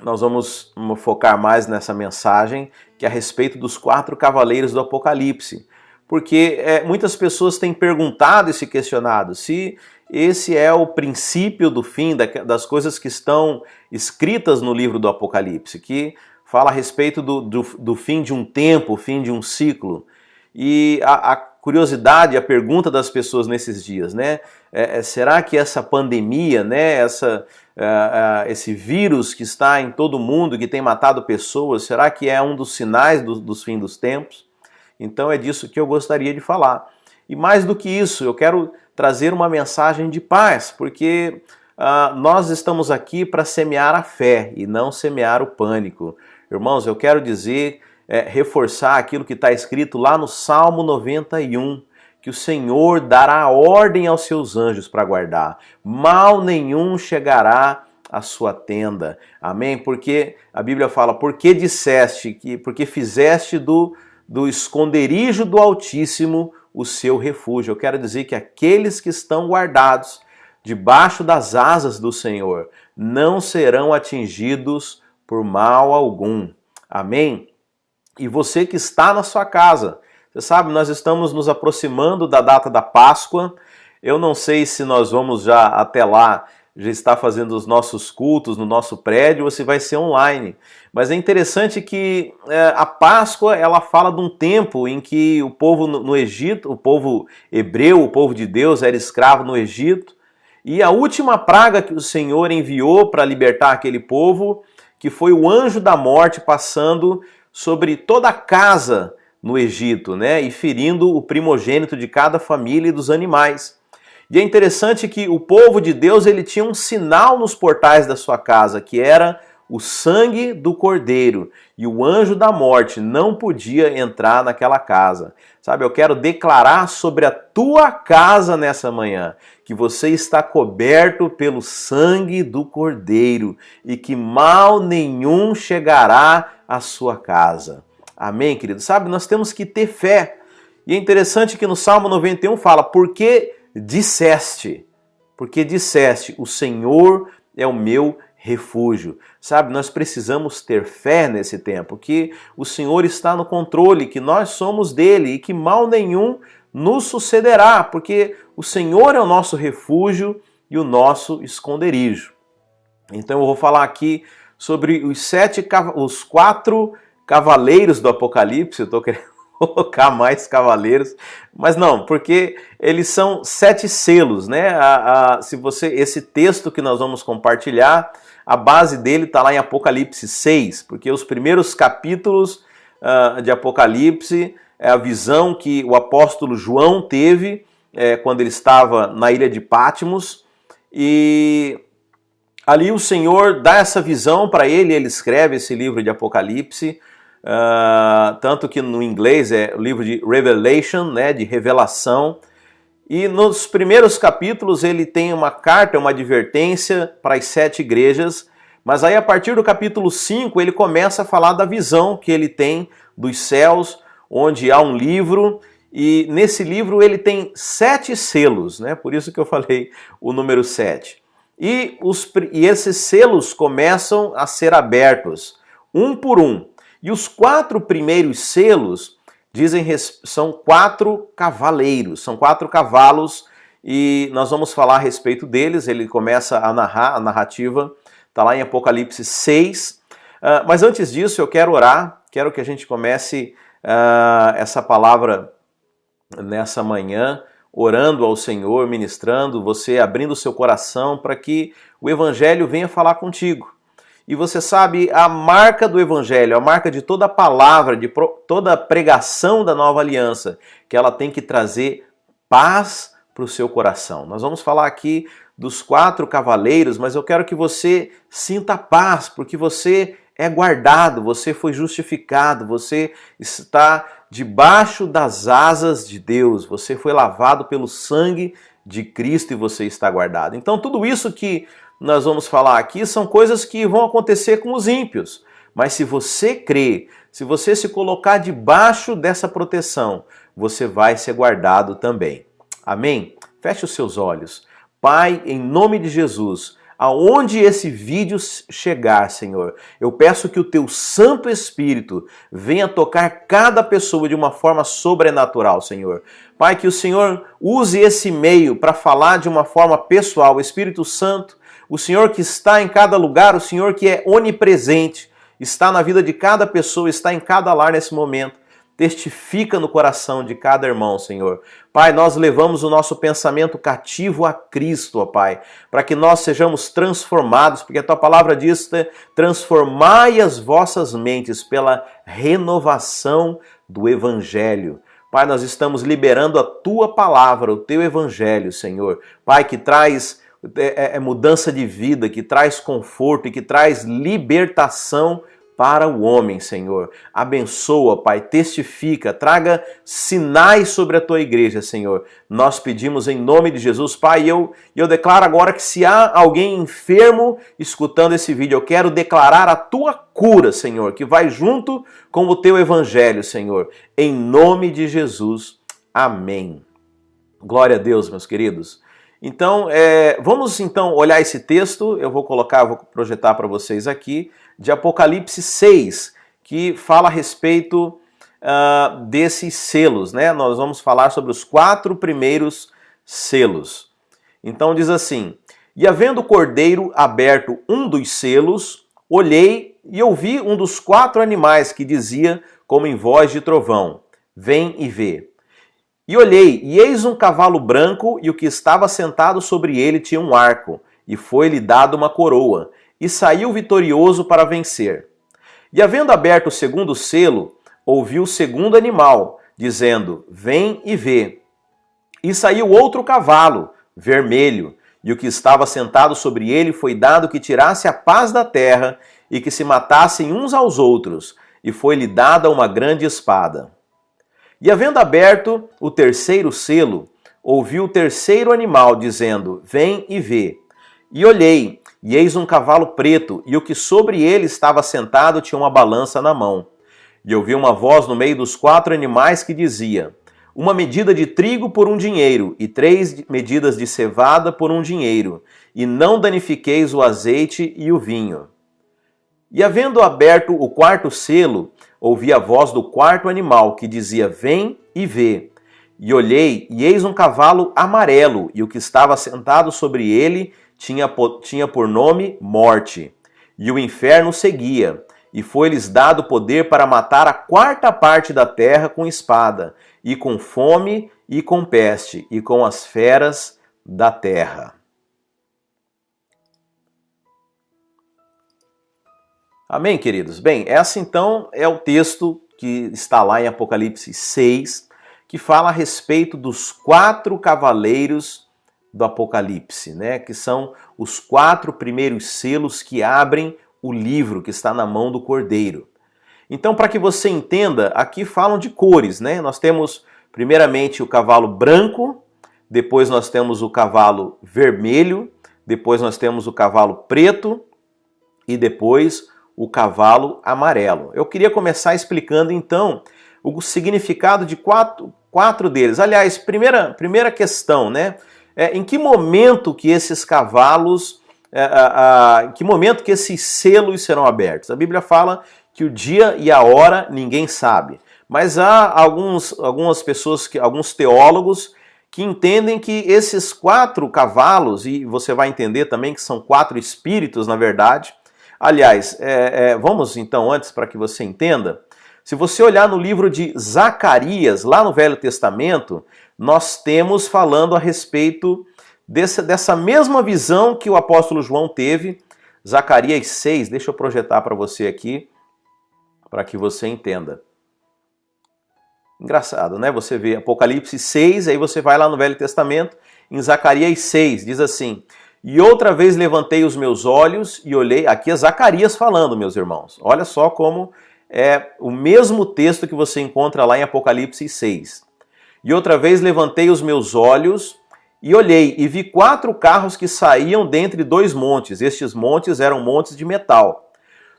nós vamos focar mais nessa mensagem, que é a respeito dos 4 cavaleiros do Apocalipse. Porque muitas pessoas têm perguntado e se questionado se esse é o princípio do fim das coisas que estão escritas no livro do Apocalipse, que fala a respeito do fim de um tempo, o fim de um ciclo. E a curiosidade, a pergunta das pessoas nesses dias, né? Será que essa pandemia, né, esse vírus que está em todo mundo, que tem matado pessoas, será que é um dos sinais dos fins dos tempos? Então é disso que eu gostaria de falar. E mais do que isso, eu quero trazer uma mensagem de paz, porque nós estamos aqui para semear a fé e não semear o pânico. Irmãos, eu quero dizer, reforçar aquilo que está escrito lá no Salmo 91, que o Senhor dará ordem aos seus anjos para guardar. Mal nenhum chegará à sua tenda. Amém? Porque a Bíblia fala, porque fizeste do esconderijo do Altíssimo o seu refúgio. Eu quero dizer que aqueles que estão guardados debaixo das asas do Senhor não serão atingidos por mal algum. Amém? E você que está na sua casa, você sabe, nós estamos nos aproximando da data da Páscoa. Eu não sei se nós vamos já até lá, já estar fazendo os nossos cultos no nosso prédio ou se vai ser online. Mas é interessante que a Páscoa, ela fala de um tempo em que o povo no Egito, o povo hebreu, o povo de Deus era escravo no Egito. E a última praga que o Senhor enviou para libertar aquele povo, que foi o anjo da morte passando sobre toda a casa no Egito, né, e ferindo o primogênito de cada família e dos animais. E é interessante que o povo de Deus, ele tinha um sinal nos portais da sua casa, que era o sangue do cordeiro, e o anjo da morte não podia entrar naquela casa. Sabe, eu quero declarar sobre a tua casa nessa manhã, que você está coberto pelo sangue do cordeiro, e que mal nenhum chegará à sua casa. Amém, querido? Sabe, nós temos que ter fé. E é interessante que no Salmo 91 fala, porque disseste, o Senhor é o meu refúgio. Sabe, nós precisamos ter fé nesse tempo, que o Senhor está no controle, que nós somos dele e que mal nenhum nos sucederá, porque o Senhor é o nosso refúgio e o nosso esconderijo. Então eu vou falar aqui sobre os 4 cavaleiros do Apocalipse. Eu estou querendo colocar mais cavaleiros, mas não, porque eles são 7 selos, né? Esse texto que nós vamos compartilhar, a base dele está lá em Apocalipse 6, porque os primeiros capítulos de Apocalipse é a visão que o apóstolo João teve quando ele estava na ilha de Patmos, e ali o Senhor dá essa visão para ele, ele escreve esse livro de Apocalipse. Tanto que no inglês é o livro de Revelation, né, de revelação, e nos primeiros capítulos ele tem uma carta, uma advertência para as 7 igrejas, mas aí a partir do capítulo 5 ele começa a falar da visão que ele tem dos céus, onde há um livro, e nesse livro ele tem 7 selos, né, por isso que eu falei o número 7. E esses selos começam a ser abertos, um por um. E os 4 primeiros selos são 4 cavaleiros, são 4 cavalos, e nós vamos falar a respeito deles. Ele começa a narrar, a narrativa está lá em Apocalipse 6. Mas antes disso eu quero orar, quero que a gente comece essa palavra nessa manhã, orando ao Senhor, ministrando, você abrindo o seu coração para que o Evangelho venha falar contigo. E você sabe, a marca do Evangelho, a marca de toda a palavra, de toda a pregação da nova aliança, que ela tem que trazer paz para o seu coração. Nós vamos falar aqui dos 4 cavaleiros, mas eu quero que você sinta paz, porque você é guardado, você foi justificado, você está debaixo das asas de Deus, você foi lavado pelo sangue de Cristo e você está guardado. Então tudo isso que nós vamos falar aqui são coisas que vão acontecer com os ímpios, mas se você crê, se você se colocar debaixo dessa proteção, você vai ser guardado também. Amém? Feche os seus olhos. Pai, em nome de Jesus, aonde esse vídeo chegar, Senhor, eu peço que o teu Santo Espírito venha tocar cada pessoa de uma forma sobrenatural, Senhor. Pai, que o Senhor use esse meio para falar de uma forma pessoal. Espírito Santo, o Senhor que está em cada lugar, o Senhor que é onipresente, está na vida de cada pessoa, está em cada lar nesse momento. Testifica no coração de cada irmão, Senhor. Pai, nós levamos o nosso pensamento cativo a Cristo, ó Pai, para que nós sejamos transformados, porque a Tua palavra diz, transformai as vossas mentes pela renovação do Evangelho. Pai, nós estamos liberando a Tua palavra, o Teu Evangelho, Senhor. Pai, que traz mudança de vida, que traz conforto e que traz libertação para o homem, Senhor. Abençoa, Pai, testifica, traga sinais sobre a Tua igreja, Senhor. Nós pedimos em nome de Jesus, Pai, eu declaro agora que se há alguém enfermo escutando esse vídeo, eu quero declarar a Tua cura, Senhor, que vai junto com o Teu Evangelho, Senhor. Em nome de Jesus, amém. Glória a Deus, meus queridos. Então, vamos então olhar esse texto, eu vou projetar para vocês aqui, de Apocalipse 6, que fala a respeito desses selos, né? Nós vamos falar sobre os 4 primeiros selos. Então diz assim, e havendo o cordeiro aberto um dos selos, olhei e ouvi um dos 4 animais que dizia, como em voz de trovão, vem e vê. E olhei, e eis um cavalo branco, e o que estava sentado sobre ele tinha um arco, e foi-lhe dado uma coroa, e saiu vitorioso para vencer. E havendo aberto o segundo selo, ouvi o segundo animal, dizendo, vem e vê. E saiu outro cavalo, vermelho, e o que estava sentado sobre ele foi dado que tirasse a paz da terra, e que se matassem uns aos outros, e foi-lhe dada uma grande espada. E havendo aberto o terceiro selo, ouvi o terceiro animal, dizendo, vem e vê. E olhei, e eis um cavalo preto, e o que sobre ele estava sentado tinha uma balança na mão. E ouvi uma voz no meio dos 4 animais que dizia, uma medida de trigo por um dinheiro, e 3 medidas de cevada por um dinheiro, e não danifiqueis o azeite e o vinho. E havendo aberto o quarto selo, ouvi a voz do 4º animal, que dizia, vem e vê. E olhei, e eis um cavalo amarelo, e o que estava sentado sobre ele tinha por nome Morte. E o inferno seguia, e foi-lhes dado poder para matar a 4ª parte da terra com espada, e com fome, e com peste, e com as feras da terra. Amém, queridos? Bem, essa então é o texto que está lá em Apocalipse 6, que fala a respeito dos 4 cavaleiros do Apocalipse, né? Que são os 4 primeiros selos que abrem o livro que está na mão do Cordeiro. Então, para que você entenda, aqui falam de cores, né? Nós temos primeiramente o cavalo branco, depois nós temos o cavalo vermelho, depois nós temos o cavalo preto e depois o cavalo amarelo. Eu queria começar explicando então o significado de quatro deles. Aliás, primeira questão, né? Em que momento que esses cavalos, em que momento que esses selos serão abertos? A Bíblia fala que o dia e a hora ninguém sabe, mas há algumas pessoas, alguns teólogos que entendem que esses 4 cavalos, e você vai entender também que são 4 espíritos na verdade. Aliás, vamos então antes para que você entenda, se você olhar no livro de Zacarias, lá no Velho Testamento, nós temos falando a respeito dessa mesma visão que o apóstolo João teve, Zacarias 6, deixa eu projetar para você aqui, para que você entenda. Engraçado, né? Você vê Apocalipse 6, aí você vai lá no Velho Testamento, em Zacarias 6, diz assim, e outra vez levantei os meus olhos e olhei, aqui é Zacarias falando, meus irmãos, olha só como é o mesmo texto que você encontra lá em Apocalipse 6. E outra vez levantei os meus olhos e olhei, e vi 4 carros que saíam dentre 2 montes, estes montes eram montes de metal.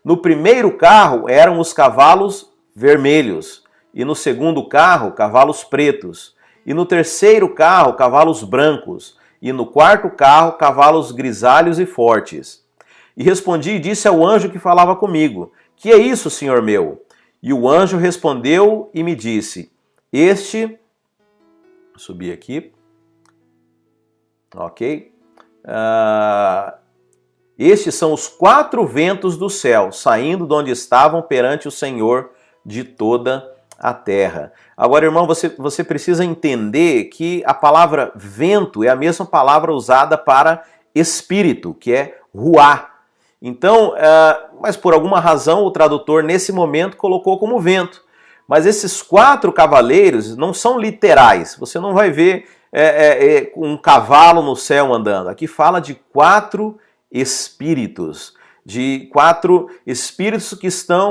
No primeiro carro eram os cavalos vermelhos, e no segundo carro, cavalos pretos, e no terceiro carro, cavalos brancos, e no quarto carro cavalos grisalhos e fortes. E respondi e disse ao anjo que falava comigo: que é isso, senhor meu? E o anjo respondeu e me disse: vou subir aqui, ok? Estes são os 4 ventos do céu, saindo de onde estavam perante o Senhor de toda a terra. Agora, irmão, você precisa entender que a palavra vento é a mesma palavra usada para espírito, que é ruá. Então, mas por alguma razão o tradutor nesse momento colocou como vento. Mas esses 4 cavaleiros não são literais. Você não vai ver um cavalo no céu andando. Aqui fala de 4 espíritos, de 4 espíritos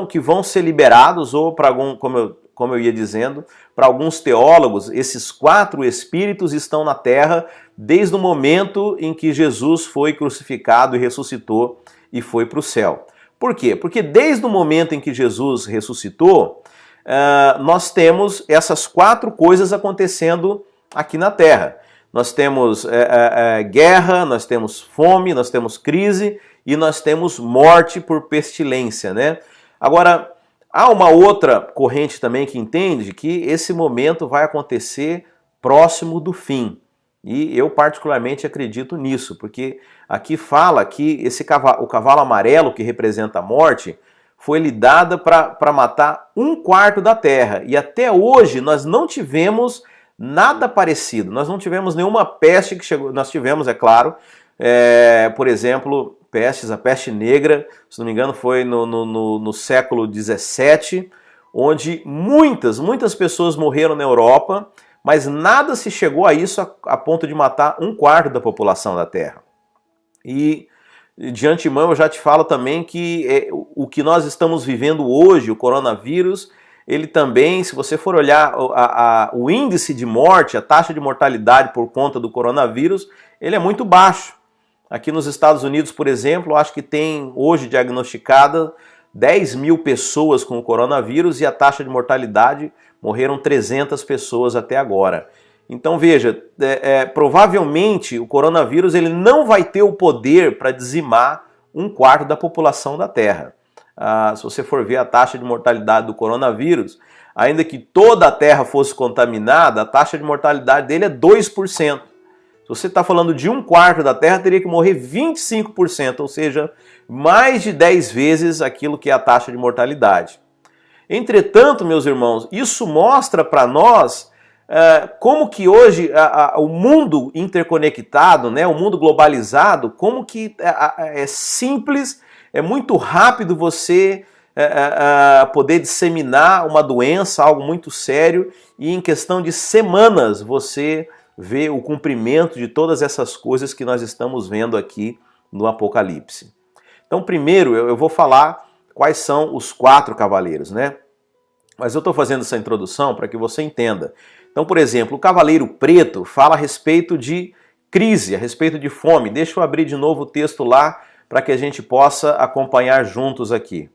que vão ser liberados, ou para algum, como eu ia dizendo, para alguns teólogos, esses 4 espíritos estão na terra desde o momento em que Jesus foi crucificado e ressuscitou e foi para o céu. Por quê? Porque desde o momento em que Jesus ressuscitou, nós temos essas 4 coisas acontecendo aqui na terra. Nós temos guerra, nós temos fome, nós temos crise e nós temos morte por pestilência, né? Agora, há uma outra corrente também que entende que esse momento vai acontecer próximo do fim. E eu particularmente acredito nisso, porque aqui fala que o cavalo amarelo que representa a morte foi lhe dada para matar 1/4 da terra. E até hoje nós não tivemos nada parecido. Nós não tivemos nenhuma peste que chegou. Nós tivemos, é claro, por exemplo, a peste negra, se não me engano, foi no século XVII, onde muitas pessoas morreram na Europa, mas nada se chegou a isso a ponto de matar 1/4 da população da Terra. E de antemão eu já te falo também que o que nós estamos vivendo hoje, o coronavírus, ele também, se você for olhar o índice de morte, a taxa de mortalidade por conta do coronavírus, ele é muito baixo. Aqui nos Estados Unidos, por exemplo, acho que tem hoje diagnosticada 10 mil pessoas com o coronavírus e a taxa de mortalidade morreram 300 pessoas até agora. Então veja, provavelmente o coronavírus ele não vai ter o poder para dizimar 1/4 da população da Terra. Se você for ver a taxa de mortalidade do coronavírus, ainda que toda a Terra fosse contaminada, a taxa de mortalidade dele é 2%. Se você está falando de 1/4 da Terra, teria que morrer 25%, ou seja, mais de 10 vezes aquilo que é a taxa de mortalidade. Entretanto, meus irmãos, isso mostra para nós como que hoje o mundo interconectado, né, o mundo globalizado, como que é simples, é muito rápido você poder disseminar uma doença, algo muito sério, e em questão de semanas você vê o cumprimento de todas essas coisas que nós estamos vendo aqui no Apocalipse. Então, primeiro eu vou falar quais são os 4 cavaleiros, né? Mas eu estou fazendo essa introdução para que você entenda. Então, por exemplo, o cavaleiro preto fala a respeito de crise, a respeito de fome. Deixa eu abrir de novo o texto lá para que a gente possa acompanhar juntos aqui.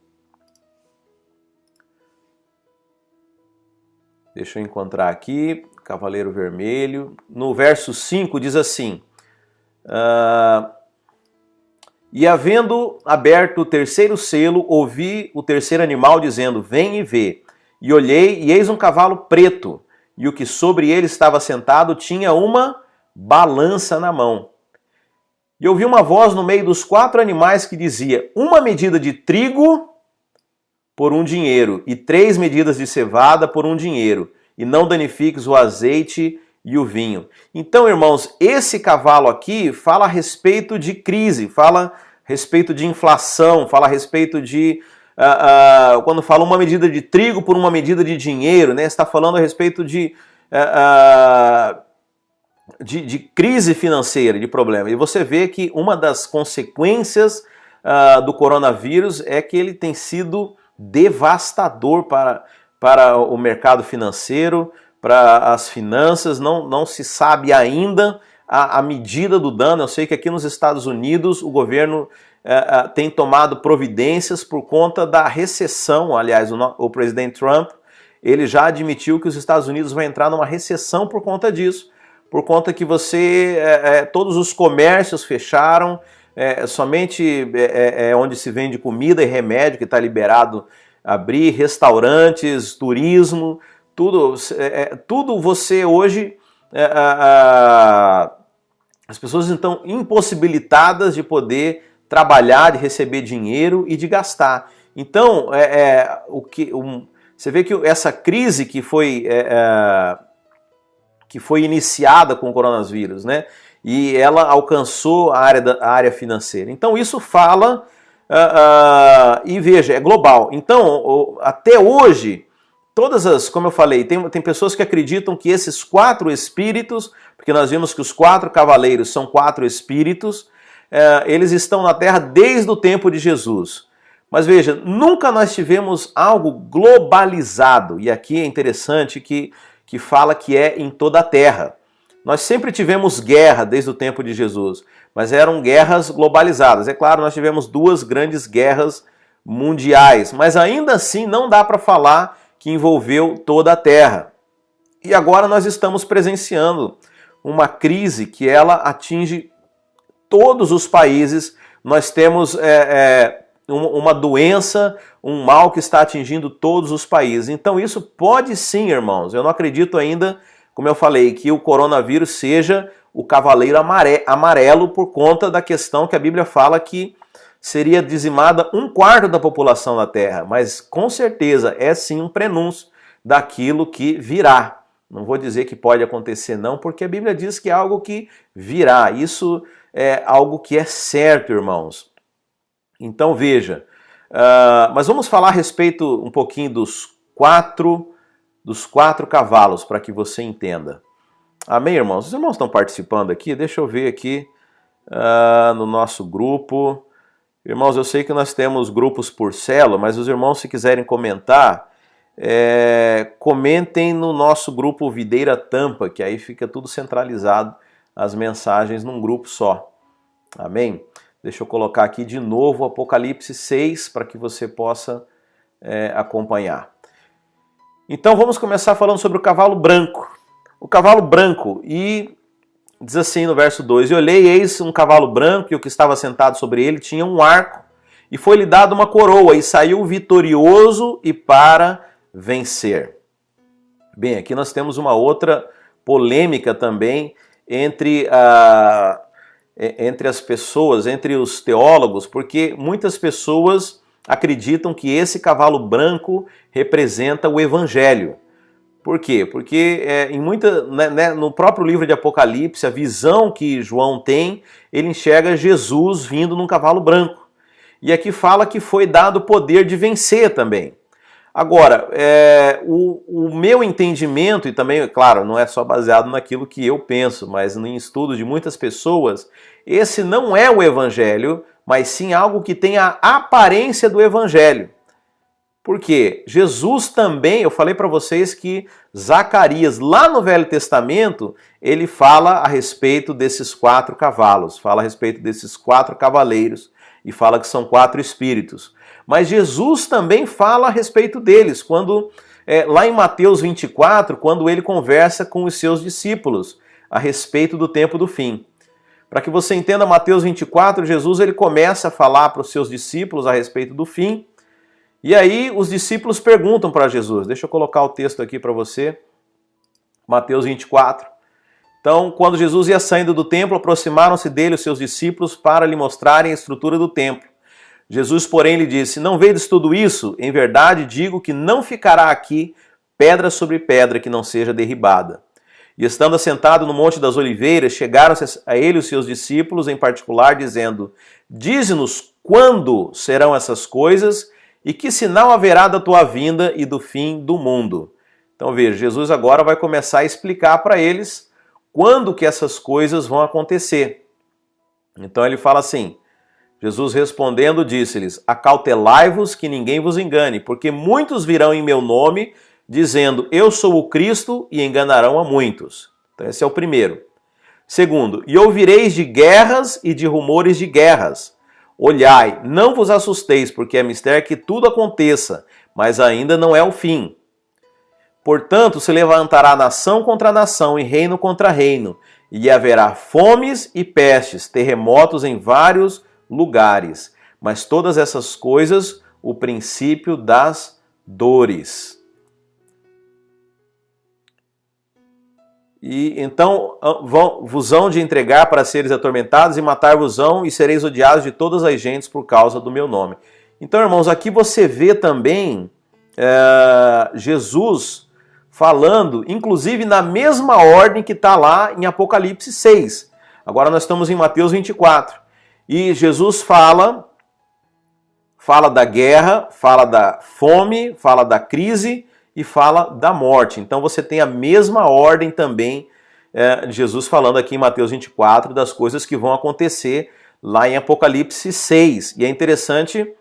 Deixa eu encontrar aqui, cavaleiro vermelho. No verso 5 diz assim: e havendo aberto o terceiro selo, ouvi o terceiro animal dizendo: vem e vê. E olhei, e eis um cavalo preto, e o que sobre ele estava sentado tinha uma balança na mão. E ouvi uma voz no meio dos 4 animais que dizia: uma medida de trigo por 1 dinheiro, e 3 medidas de cevada por 1 dinheiro, e não danifiques o azeite e o vinho. Então, irmãos, esse cavalo aqui fala a respeito de crise, fala a respeito de inflação, fala a respeito de quando fala uma medida de trigo por uma medida de dinheiro, né? Está falando a respeito de crise financeira, de problema. E você vê que uma das consequências do coronavírus é que ele tem sido devastador para o mercado financeiro, para as finanças. Não se sabe ainda a medida do dano. Eu sei que aqui nos Estados Unidos o governo tem tomado providências por conta da recessão. Aliás, o presidente Trump ele já admitiu que os Estados Unidos vai entrar numa recessão por conta disso, por conta que todos os comércios fecharam, somente onde se vende comida e remédio que está liberado abrir, restaurantes, turismo, tudo você hoje... as pessoas estão impossibilitadas de poder trabalhar, de receber dinheiro e de gastar. Então, você vê que essa crise que foi iniciada com o coronavírus, né? E ela alcançou a área financeira. Então, isso fala, e veja, é global. Então, até hoje, como eu falei, tem pessoas que acreditam que esses 4 espíritos, porque nós vimos que os 4 cavaleiros são 4 espíritos, eles estão na Terra desde o tempo de Jesus. Mas veja, nunca nós tivemos algo globalizado, e aqui é interessante que fala que é em toda a Terra. Nós sempre tivemos guerra desde o tempo de Jesus, mas eram guerras globalizadas. É claro, nós tivemos 2 grandes guerras mundiais, mas ainda assim não dá para falar que envolveu toda a Terra. E agora nós estamos presenciando uma crise que ela atinge todos os países. Nós temos uma doença, um mal que está atingindo todos os países. Então isso pode sim, irmãos. Eu não acredito ainda, como eu falei, que o coronavírus seja o cavaleiro amarelo por conta da questão que a Bíblia fala que seria dizimada 1/4 da população da Terra, mas com certeza é sim um prenúncio daquilo que virá. Não vou dizer que pode acontecer não, porque a Bíblia diz que é algo que virá. Isso é algo que é certo, irmãos. Então veja, mas vamos falar a respeito um pouquinho dos quatro cavalos, para que você entenda. Amém, irmãos? Os irmãos estão participando aqui? Deixa eu ver aqui no nosso grupo. Irmãos, eu sei que nós temos grupos por célula, mas os irmãos, se quiserem comentar, comentem no nosso grupo Videira Tampa, que aí fica tudo centralizado, as mensagens num grupo só. Amém? Deixa eu colocar aqui de novo Apocalipse 6, para que você possa acompanhar. Então vamos começar falando sobre o cavalo branco. O cavalo branco, e diz assim no verso 2, e olhei, eis um cavalo branco, e o que estava sentado sobre ele tinha um arco, e foi-lhe dado uma coroa, e saiu vitorioso e para vencer. Bem, aqui nós temos uma outra polêmica também entre as pessoas, entre os teólogos, porque muitas pessoas acreditam que esse cavalo branco representa o Evangelho. Por quê? Porque no próprio livro de Apocalipse, a visão que João tem, ele enxerga Jesus vindo num cavalo branco. E aqui fala que foi dado o poder de vencer também. Agora, o meu entendimento, e também, claro, não é só baseado naquilo que eu penso, mas em estudos de muitas pessoas, esse não é o Evangelho, mas sim algo que tem a aparência do Evangelho. Por quê? Jesus também, eu falei para vocês que Zacarias, lá no Velho Testamento, ele fala a respeito desses 4 cavalos, fala a respeito desses 4 cavaleiros, e fala que são 4 espíritos. Mas Jesus também fala a respeito deles, lá em Mateus 24, quando ele conversa com os seus discípulos a respeito do tempo do fim. Para que você entenda Mateus 24, Jesus ele começa a falar para os seus discípulos a respeito do fim, e aí os discípulos perguntam para Jesus, deixa eu colocar o texto aqui para você, Mateus 24. Então, quando Jesus ia saindo do templo, aproximaram-se dele os seus discípulos para lhe mostrarem a estrutura do templo. Jesus, porém, lhe disse, não vedes tudo isso? Em verdade digo que não ficará aqui pedra sobre pedra que não seja derribada. E estando assentado no Monte das Oliveiras, chegaram-se a ele os seus discípulos em particular, dizendo, dize-nos quando serão essas coisas e que sinal haverá da tua vinda e do fim do mundo. Então veja, Jesus agora vai começar a explicar para eles quando que essas coisas vão acontecer. Então ele fala assim, Jesus respondendo disse-lhes, acautelai-vos que ninguém vos engane, porque muitos virão em meu nome, dizendo, eu sou o Cristo, e enganarão a muitos. Então esse é o primeiro. Segundo, e ouvireis de guerras e de rumores de guerras. Olhai, não vos assusteis, porque é mister que tudo aconteça, mas ainda não é o fim. Portanto, se levantará nação contra nação e reino contra reino, e haverá fomes e pestes, terremotos em vários lugares. Mas todas essas coisas, o princípio das dores. E então vos hão de entregar para seres atormentados e matar-vos-ão, e sereis odiados de todas as gentes por causa do meu nome. Então, irmãos, aqui você vê também Jesus falando, inclusive na mesma ordem que está lá em Apocalipse 6. Agora nós estamos em Mateus 24. E Jesus fala da guerra, fala da fome, fala da crise e fala da morte. Então você tem a mesma ordem também de Jesus falando aqui em Mateus 24 das coisas que vão acontecer lá em Apocalipse 6. E é interessante,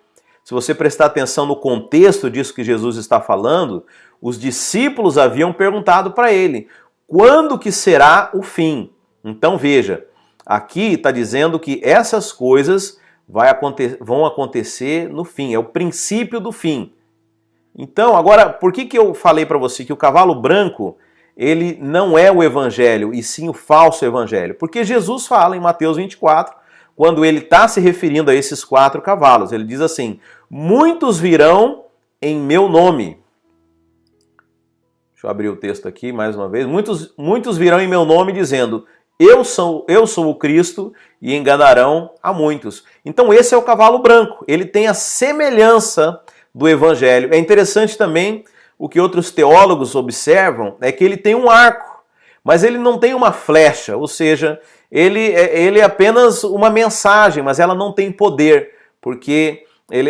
se você prestar atenção no contexto disso que Jesus está falando, os discípulos haviam perguntado para ele, quando que será o fim? Então veja, aqui está dizendo que essas coisas vão acontecer no fim, é o princípio do fim. Então, agora, por que eu falei para você que o cavalo branco, ele não é o evangelho, e sim o falso evangelho? Porque Jesus fala em Mateus 24, quando ele está se referindo a esses 4 cavalos, ele diz assim, muitos virão em meu nome. Deixa eu abrir o texto aqui mais uma vez. Muitos virão em meu nome dizendo, eu sou o Cristo, e enganarão a muitos. Então esse é o cavalo branco, ele tem a semelhança do evangelho. É interessante também o que outros teólogos observam, é que ele tem um arco, mas ele não tem uma flecha, ou seja, ele é apenas uma mensagem, mas ela não tem poder, porque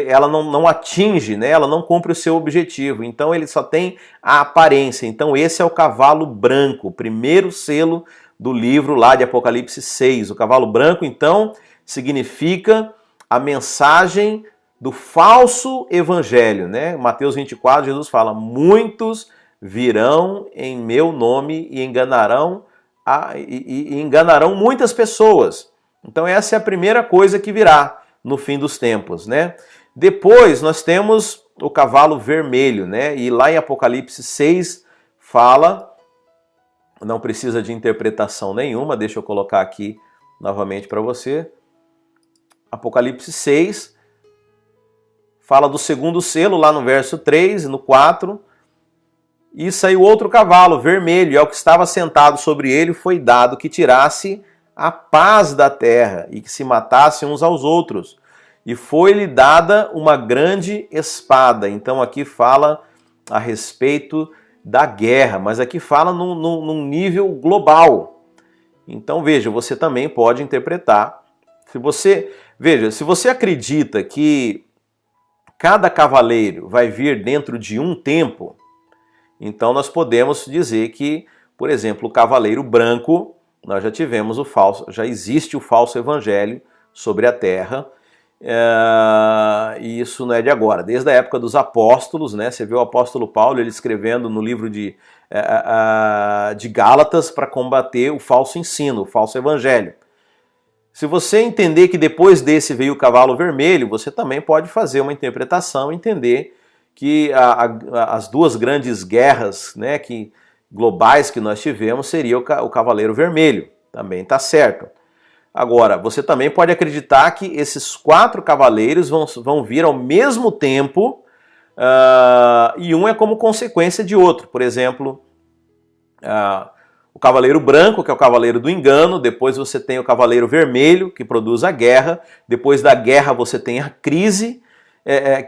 ela não atinge, né? Ela não cumpre o seu objetivo, então ele só tem a aparência. Então esse é o cavalo branco, o primeiro selo do livro lá de Apocalipse 6. O cavalo branco, então, significa a mensagem do falso evangelho, né? Mateus 24, Jesus fala, muitos virão em meu nome e enganarão muitas pessoas. Então essa é a primeira coisa que virá no fim dos tempos, né? Depois nós temos o cavalo vermelho, né? E lá em Apocalipse 6 fala, não precisa de interpretação nenhuma, deixa eu colocar aqui novamente para você. Apocalipse 6 fala do segundo selo, lá no verso 3 e no 4. E saiu outro cavalo vermelho, e ao que estava sentado sobre ele foi dado que tirasse a paz da terra e que se matasse uns aos outros. E foi-lhe dada uma grande espada. Então aqui fala a respeito da guerra, mas aqui fala num nível global. Então veja, você também pode interpretar. Se você acredita que cada cavaleiro vai vir dentro de um tempo, então nós podemos dizer que, por exemplo, o cavaleiro branco, nós já tivemos já existe o falso evangelho sobre a terra, e isso não é de agora, desde a época dos apóstolos, né? Você vê o apóstolo Paulo ele escrevendo no livro de Gálatas para combater o falso ensino, o falso evangelho. Se você entender que depois desse veio o cavalo vermelho, você também pode fazer uma interpretação, entender que as duas grandes guerras, né, globais que nós tivemos seria o cavaleiro vermelho. Também está certo. Agora, você também pode acreditar que esses 4 cavaleiros vão vir ao mesmo tempo e um é como consequência de outro. Por exemplo, o cavaleiro branco, que é o cavaleiro do engano, depois você tem o cavaleiro vermelho, que produz a guerra, depois da guerra você tem a crise,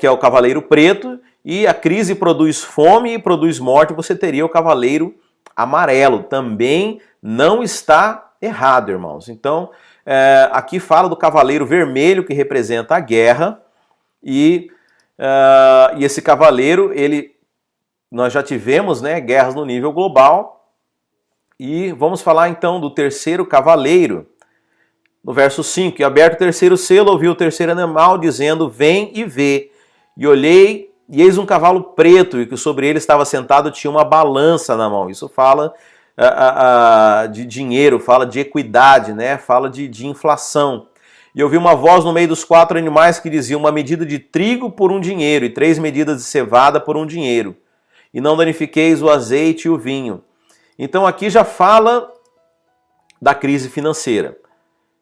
que é o cavaleiro preto, e a crise produz fome e produz morte, você teria o cavaleiro amarelo. Também não está errado, irmãos. Então, aqui fala do cavaleiro vermelho, que representa a guerra, e esse cavaleiro, nós já tivemos, né, guerras no nível global. E vamos falar então do terceiro cavaleiro. No verso 5, e aberto o terceiro selo, ouvi o terceiro animal dizendo, vem e vê. E olhei, e eis um cavalo preto, e que sobre ele estava sentado tinha uma balança na mão. Isso fala de dinheiro, fala de equidade, né? Fala de inflação. E ouvi uma voz no meio dos 4 animais que dizia, uma medida de trigo por um dinheiro, e 3 medidas de cevada por um dinheiro. e não danifiqueis o azeite e o vinho. Então aqui já fala da crise financeira.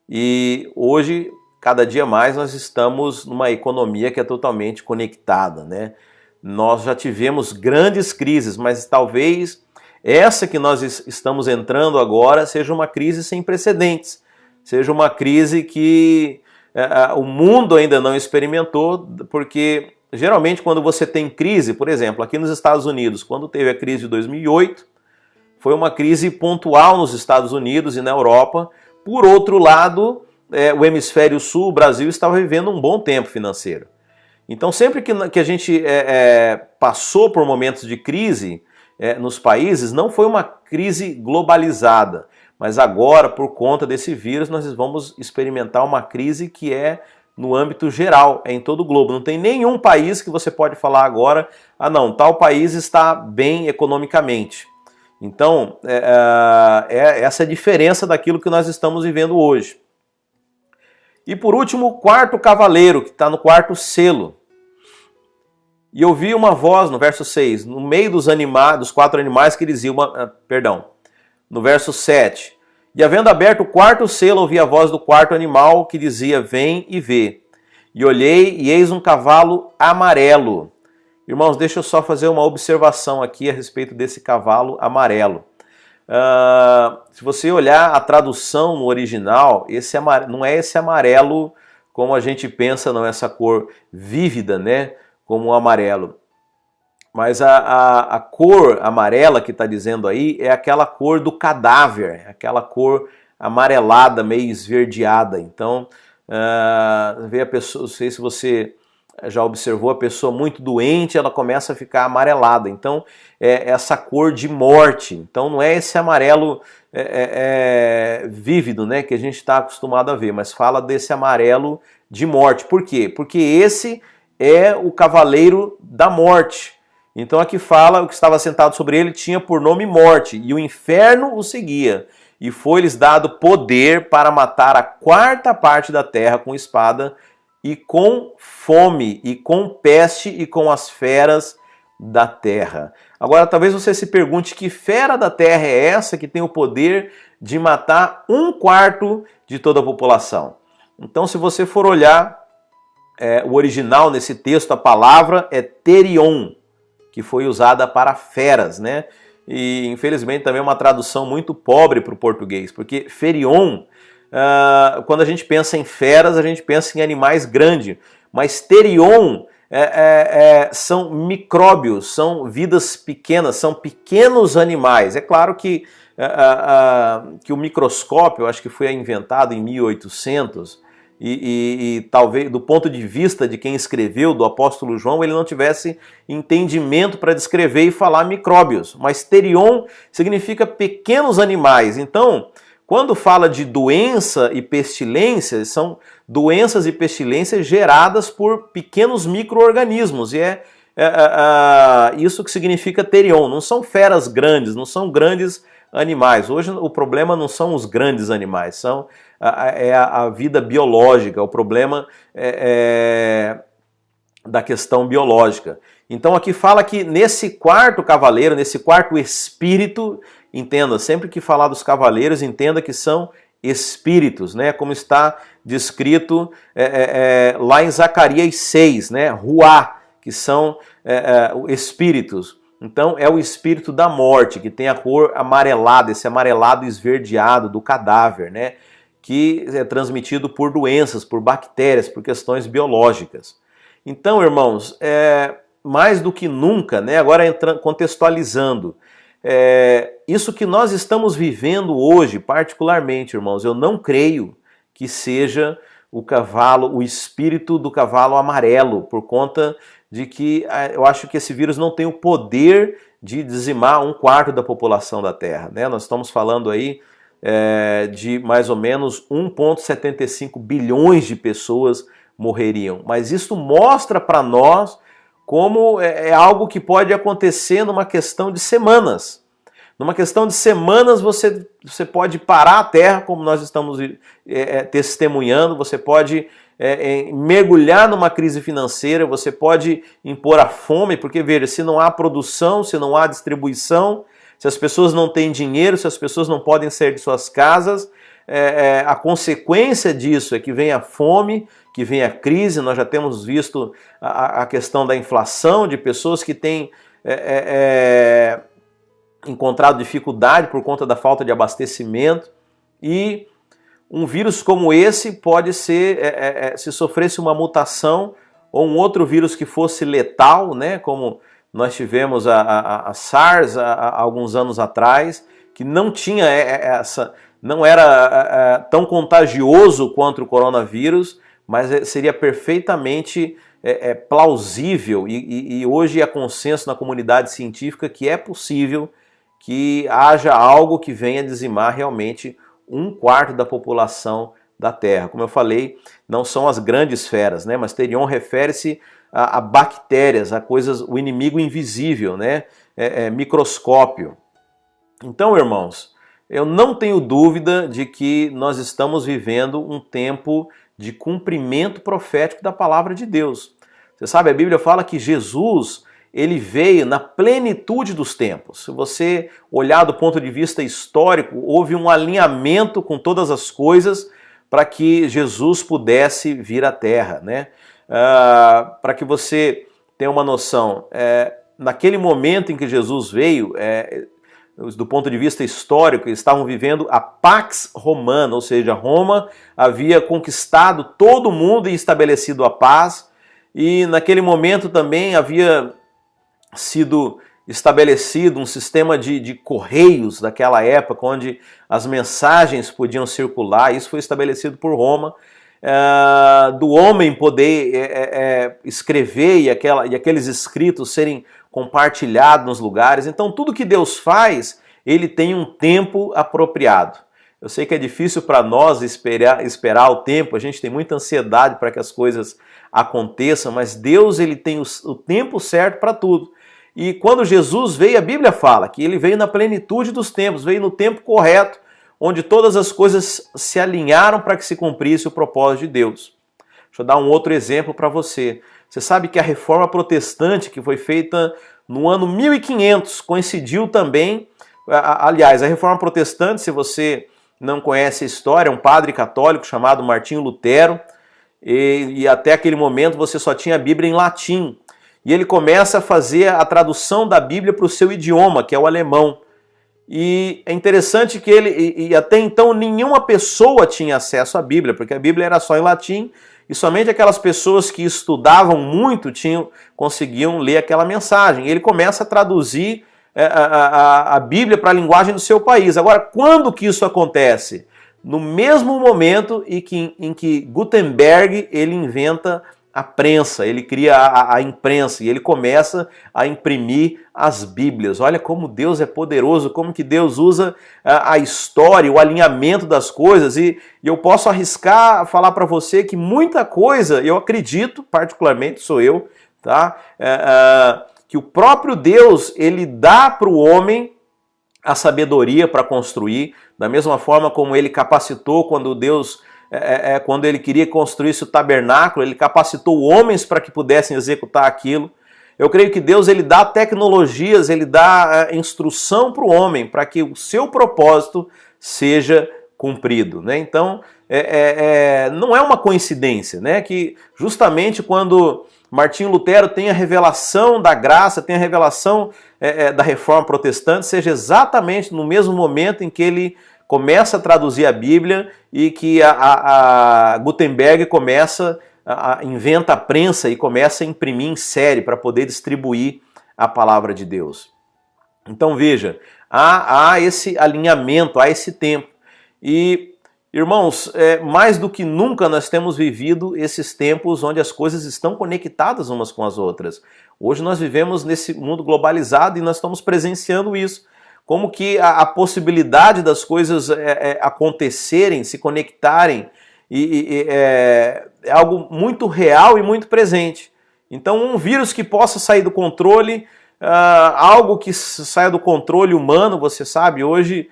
E hoje, cada dia mais, nós estamos numa economia que é totalmente conectada, né? Nós já tivemos grandes crises, mas talvez essa que nós estamos entrando agora seja uma crise sem precedentes, seja uma crise que o mundo ainda não experimentou, porque geralmente quando você tem crise, por exemplo, aqui nos Estados Unidos, quando teve a crise de 2008, foi uma crise pontual nos Estados Unidos e na Europa. Por outro lado, o hemisfério sul, o Brasil, estava vivendo um bom tempo financeiro. Então sempre que a gente passou por momentos de crise nos países, não foi uma crise globalizada, mas agora, por conta desse vírus, nós vamos experimentar uma crise que é no âmbito geral, é em todo o globo. Não tem nenhum país que você pode falar agora, ah não, tal país está bem economicamente. Então, essa é a diferença daquilo que nós estamos vivendo hoje. E por último, o quarto cavaleiro, que está no quarto selo. E eu vi uma voz, no verso 6, no meio dos 4 animais que dizia, no verso 7, e havendo aberto o quarto selo, ouvi a voz do quarto animal que dizia, vem e vê. E olhei, e eis um cavalo amarelo. Irmãos, deixa eu só fazer uma observação aqui a respeito desse cavalo amarelo. Se você olhar a tradução no original, não é esse amarelo como a gente pensa, não é essa cor vívida, né? Como o amarelo. Mas a cor amarela que está dizendo aí é aquela cor do cadáver, aquela cor amarelada, meio esverdeada. Então, vê a pessoa, não sei se você já observou, a pessoa muito doente, ela começa a ficar amarelada. Então, é essa cor de morte. Então, não é esse amarelo vívido, né, que a gente está acostumado a ver, mas fala desse amarelo de morte. Por quê? Porque esse é o cavaleiro da morte. Então aqui fala, o que estava sentado sobre ele tinha por nome morte, e o inferno o seguia. E foi-lhes dado poder para matar a quarta parte da terra com espada, e com fome, e com peste, e com as feras da terra. Agora talvez você se pergunte, que fera da terra é essa que tem o poder de matar 1/4 de toda a população? Então se você for olhar o original nesse texto, a palavra é terion, que foi usada para feras, né? E infelizmente também é uma tradução muito pobre para o português, porque ferion, quando a gente pensa em feras, a gente pensa em animais grandes, mas terion são micróbios, são vidas pequenas, são pequenos animais. É claro que o microscópio, eu acho que foi inventado em 1800, e talvez do ponto de vista de quem escreveu, do apóstolo João, ele não tivesse entendimento para descrever e falar micróbios. Mas terion significa pequenos animais. Então, quando fala de doença e pestilência, são doenças e pestilências geradas por pequenos micro-organismos. E isso que significa terion. Não são feras grandes, não são grandes animais. Hoje o problema não são os grandes animais, é a vida biológica, o problema da questão biológica. Então aqui fala que nesse quarto cavaleiro, nesse quarto espírito, entenda, sempre que falar dos cavaleiros, entenda que são espíritos, né? Como está descrito lá em Zacarias 6, né? Ruá, que são espíritos. Então é o espírito da morte, que tem a cor amarelada, esse amarelado esverdeado do cadáver, né? Que é transmitido por doenças, por bactérias, por questões biológicas. Então, irmãos, mais do que nunca, né? Agora contextualizando, isso que nós estamos vivendo hoje, particularmente, irmãos, eu não creio que seja o espírito do cavalo amarelo, por conta de que eu acho que esse vírus não tem o poder de dizimar 1/4 da população da Terra, né? Nós estamos falando aí de mais ou menos 1,75 bilhões de pessoas morreriam. Mas isso mostra para nós como é algo que pode acontecer numa questão de semanas. Numa questão de semanas você pode parar a Terra, como nós estamos testemunhando, você pode mergulhar numa crise financeira, você pode impor a fome, porque veja, se não há produção, se não há distribuição, se as pessoas não têm dinheiro, se as pessoas não podem sair de suas casas, a consequência disso é que vem a fome, que vem a crise. Nós já temos visto a questão da inflação, de pessoas que têm encontrado dificuldade por conta da falta de abastecimento, e um vírus como esse pode ser, se sofresse uma mutação, ou um outro vírus que fosse letal, né, como nós tivemos a SARS há alguns anos atrás, que não tinha não era tão contagioso quanto o coronavírus, mas seria perfeitamente plausível, e hoje há consenso na comunidade científica que é possível que haja algo que venha dizimar realmente 1/4 da população da Terra. Como eu falei, não são as grandes feras, né? Mas Therion refere-se a bactérias, a coisas, o inimigo invisível, né? Microscópio. Então, irmãos, eu não tenho dúvida de que nós estamos vivendo um tempo de cumprimento profético da palavra de Deus. Você sabe, a Bíblia fala que Jesus, ele veio na plenitude dos tempos. Se você olhar do ponto de vista histórico, houve um alinhamento com todas as coisas para que Jesus pudesse vir à Terra, né? Para que você tenha uma noção, naquele momento em que Jesus veio, do ponto de vista histórico, eles estavam vivendo a Pax Romana, ou seja, Roma havia conquistado todo mundo e estabelecido a paz, e naquele momento também havia sido estabelecido um sistema de correios daquela época, onde as mensagens podiam circular. Isso foi estabelecido por Roma, do homem poder escrever e aqueles escritos serem compartilhados nos lugares. Então tudo que Deus faz, ele tem um tempo apropriado. Eu sei que é difícil para nós esperar o tempo, a gente tem muita ansiedade para que as coisas aconteçam, mas Deus, ele tem o tempo certo para tudo. E quando Jesus veio, a Bíblia fala que ele veio na plenitude dos tempos, veio no tempo correto, onde todas as coisas se alinharam para que se cumprisse o propósito de Deus. Deixa eu dar um outro exemplo para você. Você sabe que a reforma protestante, que foi feita no ano 1500, coincidiu também, aliás, a reforma protestante, se você não conhece a história, é um padre católico chamado Martinho Lutero, e até aquele momento você só tinha a Bíblia em latim. E ele começa a fazer a tradução da Bíblia para o seu idioma, que é o alemão. E é interessante que e até então nenhuma pessoa tinha acesso à Bíblia, porque a Bíblia era só em latim, e somente aquelas pessoas que estudavam muito conseguiam ler aquela mensagem. E ele começa a traduzir a Bíblia para a linguagem do seu país. Agora, quando que isso acontece? No mesmo momento em que Gutenberg ele inventa a prensa, ele cria a imprensa e ele começa a imprimir as Bíblias. Olha como Deus é poderoso, como que Deus usa a história, o alinhamento das coisas, e eu posso arriscar falar para você que muita coisa, eu acredito, particularmente sou eu, tá? Que o próprio Deus, ele dá para o homem a sabedoria para construir, da mesma forma como ele capacitou quando Deus... quando ele queria construir esse tabernáculo, ele capacitou homens para que pudessem executar aquilo. Eu creio que Deus, ele dá tecnologias, ele dá instrução para o homem, para que o seu propósito seja cumprido, né? Então, não é uma coincidência, né? Que justamente quando Martinho Lutero tem a revelação da graça, tem a revelação da reforma protestante, seja exatamente no mesmo momento em que ele começa a traduzir a Bíblia e que a Gutenberg inventa a prensa e começa a imprimir em série para poder distribuir a palavra de Deus. Então veja, há esse alinhamento, há esse tempo. E, irmãos, mais do que nunca nós temos vivido esses tempos onde as coisas estão conectadas umas com as outras. Hoje nós vivemos nesse mundo globalizado e nós estamos presenciando isso. Como que a possibilidade das coisas acontecerem, se conectarem, é algo muito real e muito presente. Então um vírus que possa sair do controle, algo que saia do controle humano, você sabe, hoje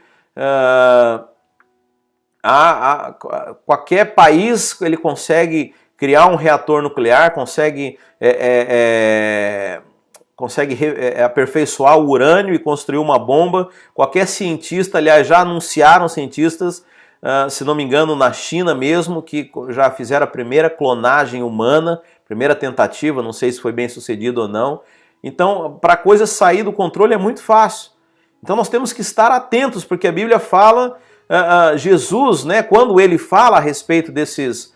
qualquer país ele consegue criar um reator nuclear, consegue aperfeiçoar o urânio e construir uma bomba. Qualquer cientista, aliás, já anunciaram cientistas, se não me engano, na China mesmo, que já fizeram a primeira clonagem humana, primeira tentativa, não sei se foi bem sucedido ou não. Então, para a coisa sair do controle é muito fácil. Então nós temos que estar atentos, porque a Bíblia fala, Jesus, né, quando ele fala a respeito desses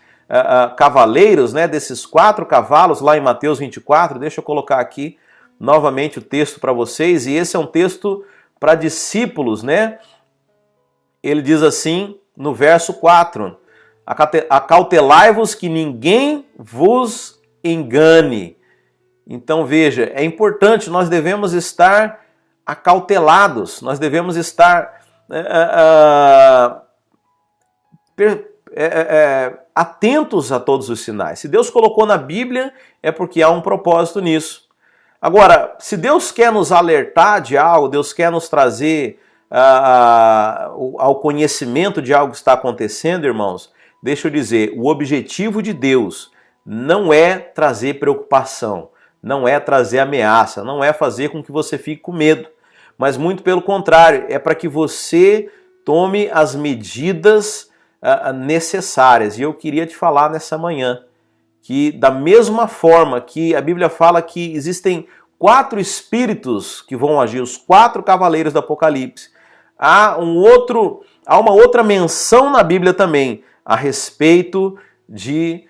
cavaleiros, né, desses 4 cavalos, lá em Mateus 24, deixa eu colocar aqui novamente o texto para vocês, e esse é um texto para discípulos, né? Ele diz assim, no verso 4, acautelai-vos que ninguém vos engane. Então veja, é importante, nós devemos estar acautelados, nós devemos estar atentos a todos os sinais. Se Deus colocou na Bíblia, é porque há um propósito nisso. Agora, se Deus quer nos alertar de algo, Deus quer nos trazer ao conhecimento de algo que está acontecendo, irmãos, deixa eu dizer, o objetivo de Deus não é trazer preocupação, não é trazer ameaça, não é fazer com que você fique com medo, mas muito pelo contrário, é para que você tome as medidas necessárias. E eu queria te falar nessa manhã que da mesma forma que a Bíblia fala que existem 4 espíritos que vão agir, os 4 cavaleiros do Apocalipse, há uma outra menção na Bíblia também a respeito de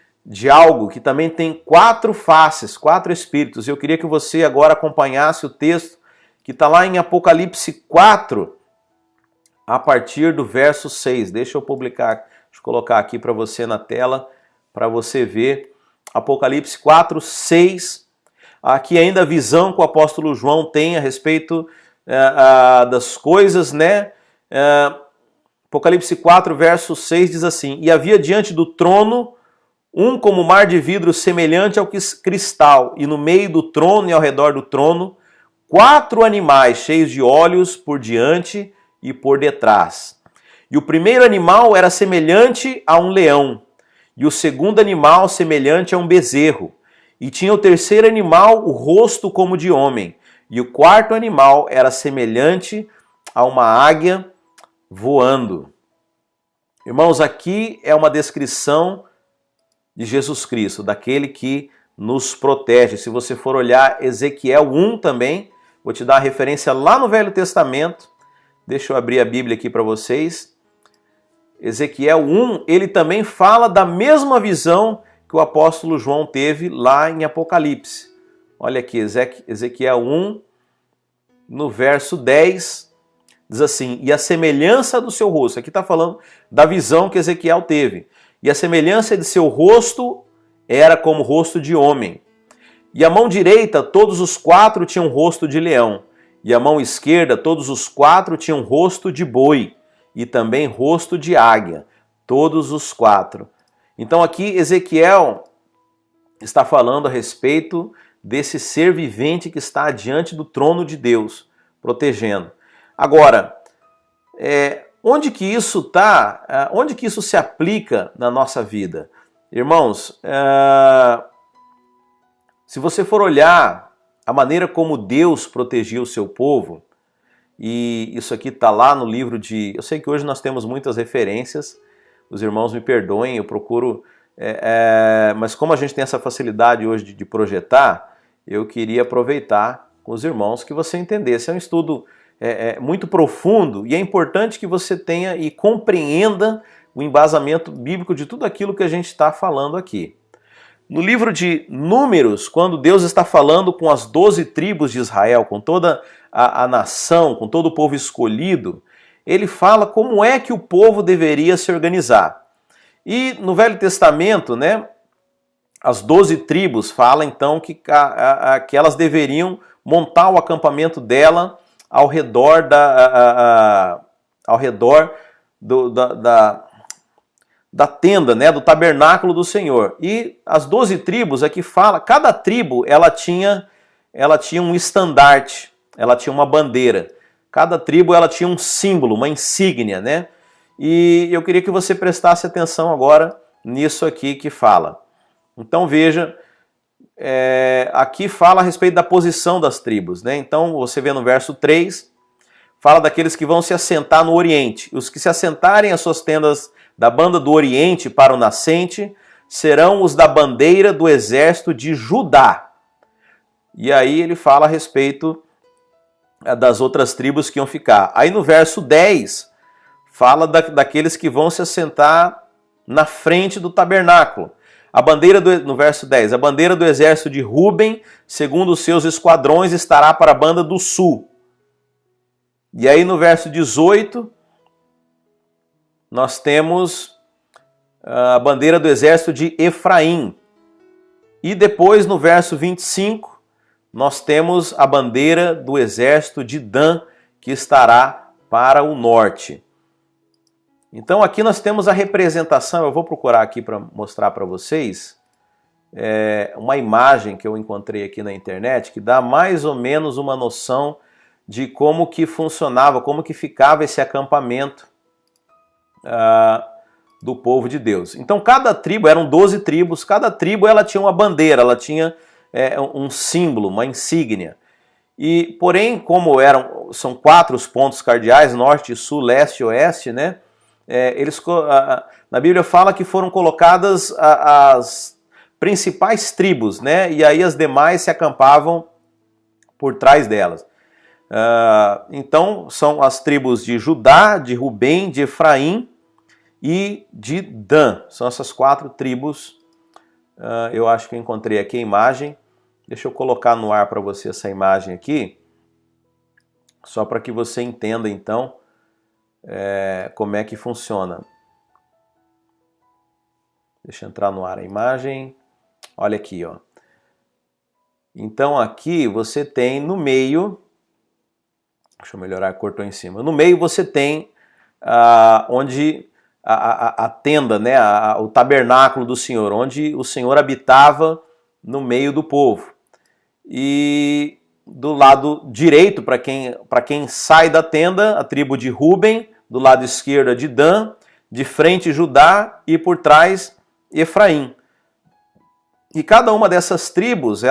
algo que também tem 4 faces, 4 espíritos. Eu queria que você agora acompanhasse o texto que está lá em Apocalipse 4, a partir do verso 6. Deixa eu colocar aqui para você na tela, para você ver. Apocalipse 4, 6. Aqui ainda a visão que o apóstolo João tem a respeito das coisas, né? Apocalipse 4, verso 6 diz assim: E havia diante do trono um como mar de vidro semelhante ao cristal, e no meio do trono e ao redor do trono 4 animais cheios de olhos por diante e por detrás. E o primeiro animal era semelhante a um leão, e o segundo animal semelhante a um bezerro. E tinha o terceiro animal o rosto como de homem, e o quarto animal era semelhante a uma águia voando. Irmãos, aqui é uma descrição de Jesus Cristo, daquele que nos protege. Se você for olhar Ezequiel 1 também, vou te dar a referência lá no Velho Testamento. Deixa eu abrir a Bíblia aqui para vocês. Ezequiel 1, ele também fala da mesma visão que o apóstolo João teve lá em Apocalipse. Olha aqui, Ezequiel 1, no verso 10, diz assim: E a semelhança do seu rosto, aqui está falando da visão que Ezequiel teve, e a semelhança de seu rosto era como o rosto de homem. E a mão direita, todos os 4 tinham rosto de leão, e a mão esquerda, todos os 4 tinham rosto de boi, e também rosto de águia, todos os 4. Então aqui Ezequiel está falando a respeito desse ser vivente que está diante do trono de Deus, protegendo. Agora, onde que isso está? Onde que isso se aplica na nossa vida? Irmãos, se você for olhar a maneira como Deus protegia o seu povo, e isso aqui está lá no livro de... Eu sei que hoje nós temos muitas referências, os irmãos me perdoem, eu procuro... mas como a gente tem essa facilidade hoje de projetar, eu queria aproveitar com os irmãos que você entendesse. É um estudo muito profundo e é importante que você tenha e compreenda o embasamento bíblico de tudo aquilo que a gente está falando aqui. No livro de Números, quando Deus está falando com as 12 tribos de Israel, com toda a nação, com todo o povo escolhido, ele fala como é que o povo deveria se organizar. E no Velho Testamento, né, as 12 tribos falam então que elas deveriam montar o acampamento dela ao redor da tenda, né, do tabernáculo do Senhor. E as 12 tribos aqui fala, cada tribo ela tinha um estandarte, ela tinha uma bandeira. Cada tribo ela tinha um símbolo, uma insígnia, né? E eu queria que você prestasse atenção agora nisso aqui que fala. Então veja, aqui fala a respeito da posição das tribos, né? Então você vê no verso 3, fala daqueles que vão se assentar no Oriente. Os que se assentarem às suas tendas da banda do Oriente para o nascente serão os da bandeira do exército de Judá. E aí ele fala a respeito das outras tribos que iam ficar. Aí no verso 10, fala daqueles que vão se assentar na frente do tabernáculo. No verso 10, a bandeira do exército de Ruben, segundo os seus esquadrões, estará para a banda do sul. E aí no verso 18, nós temos a bandeira do exército de Efraim. E depois no verso 25, nós temos a bandeira do exército de Dan, que estará para o norte. Então aqui nós temos a representação, eu vou procurar aqui para mostrar para vocês, uma imagem que eu encontrei aqui na internet, que dá mais ou menos uma noção de como que funcionava, como que ficava esse acampamento do povo de Deus. Então cada tribo, eram 12 tribos, cada tribo ela tinha uma bandeira, ela tinha um símbolo, uma insígnia. E porém, como são 4 os pontos cardeais, norte, sul, leste e oeste, né? Na Bíblia fala que foram colocadas as principais tribos, né? E aí as demais se acampavam por trás delas. Então são as tribos de Judá, de Rubem, de Efraim e de Dan. São essas 4 tribos. Eu acho que eu encontrei aqui a imagem. Deixa eu colocar no ar para você essa imagem aqui, só para que você entenda então como é que funciona. Deixa eu entrar no ar a imagem. Olha aqui, ó. Então aqui você tem no meio, deixa eu melhorar a cor, estou em cima. No meio você tem onde a tenda, né, o tabernáculo do Senhor, onde o Senhor habitava no meio do povo. E do lado direito, para quem sai da tenda, a tribo de Ruben, do lado esquerdo a de Dan, de frente Judá e por trás Efraim. E cada uma dessas tribos,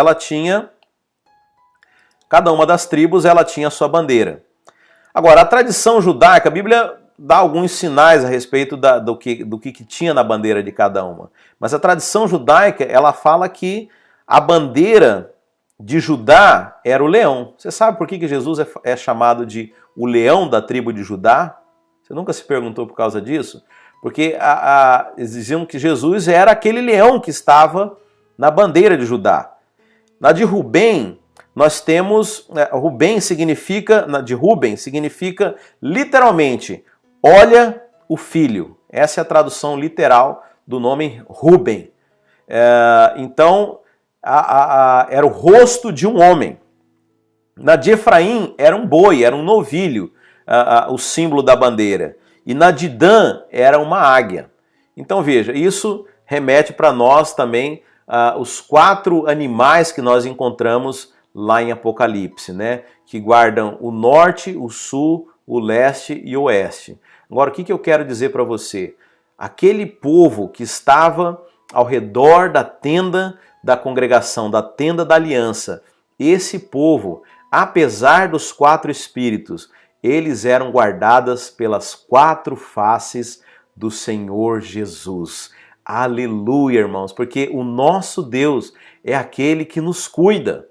cada uma das tribos ela tinha a sua bandeira. Agora, a tradição judaica, a Bíblia dá alguns sinais a respeito do que tinha na bandeira de cada uma. Mas a tradição judaica, ela fala que a bandeira de Judá era o leão. Você sabe por que Jesus é chamado de o leão da tribo de Judá? Você nunca se perguntou por causa disso? Porque eles diziam que Jesus era aquele leão que estava na bandeira de Judá. Na de Rubem, nós temos, de Ruben significa literalmente, olha o filho. Essa é a tradução literal do nome Ruben. Então, era o rosto de um homem. Na de Efraim era um boi, era um novilho, o símbolo da bandeira. E na de Dan era uma águia. Então veja, isso remete para nós também os 4 animais que nós encontramos lá em Apocalipse, né? Que guardam o norte, o sul, o leste e o oeste. Agora, o que eu quero dizer para você? Aquele povo que estava ao redor da tenda da congregação, da tenda da aliança, esse povo, apesar dos 4 espíritos, eles eram guardados pelas 4 faces do Senhor Jesus. Aleluia, irmãos, porque o nosso Deus é aquele que nos cuida.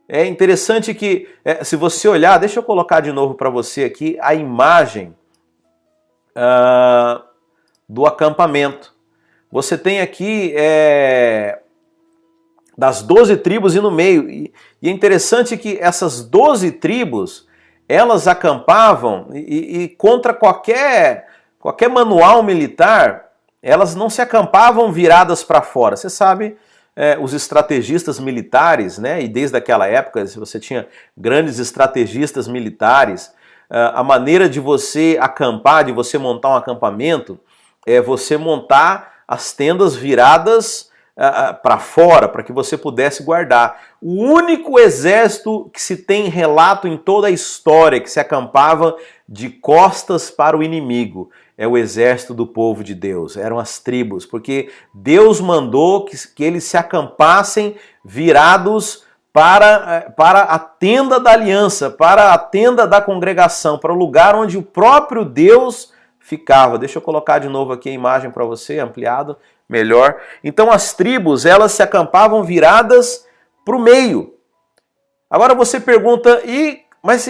É interessante que, se você olhar, deixa eu colocar de novo para você aqui a imagem do acampamento. Você tem aqui das 12 tribos e no meio. E é interessante que essas 12 tribos, elas acampavam e contra qualquer manual militar, elas não se acampavam viradas para fora. Você sabe, os estrategistas militares, né? E desde aquela época você tinha grandes estrategistas militares. A maneira de você acampar, de você montar um acampamento, é você montar as tendas viradas para fora, para que você pudesse guardar. O único exército que se tem relato em toda a história que se acampava de costas para o inimigo, é o exército do povo de Deus, eram as tribos, porque Deus mandou que eles se acampassem virados para a tenda da aliança, para a tenda da congregação, para o lugar onde o próprio Deus ficava. Deixa eu colocar de novo aqui a imagem para você, ampliado, melhor. Então as tribos, elas se acampavam viradas para o meio. Agora você pergunta, mas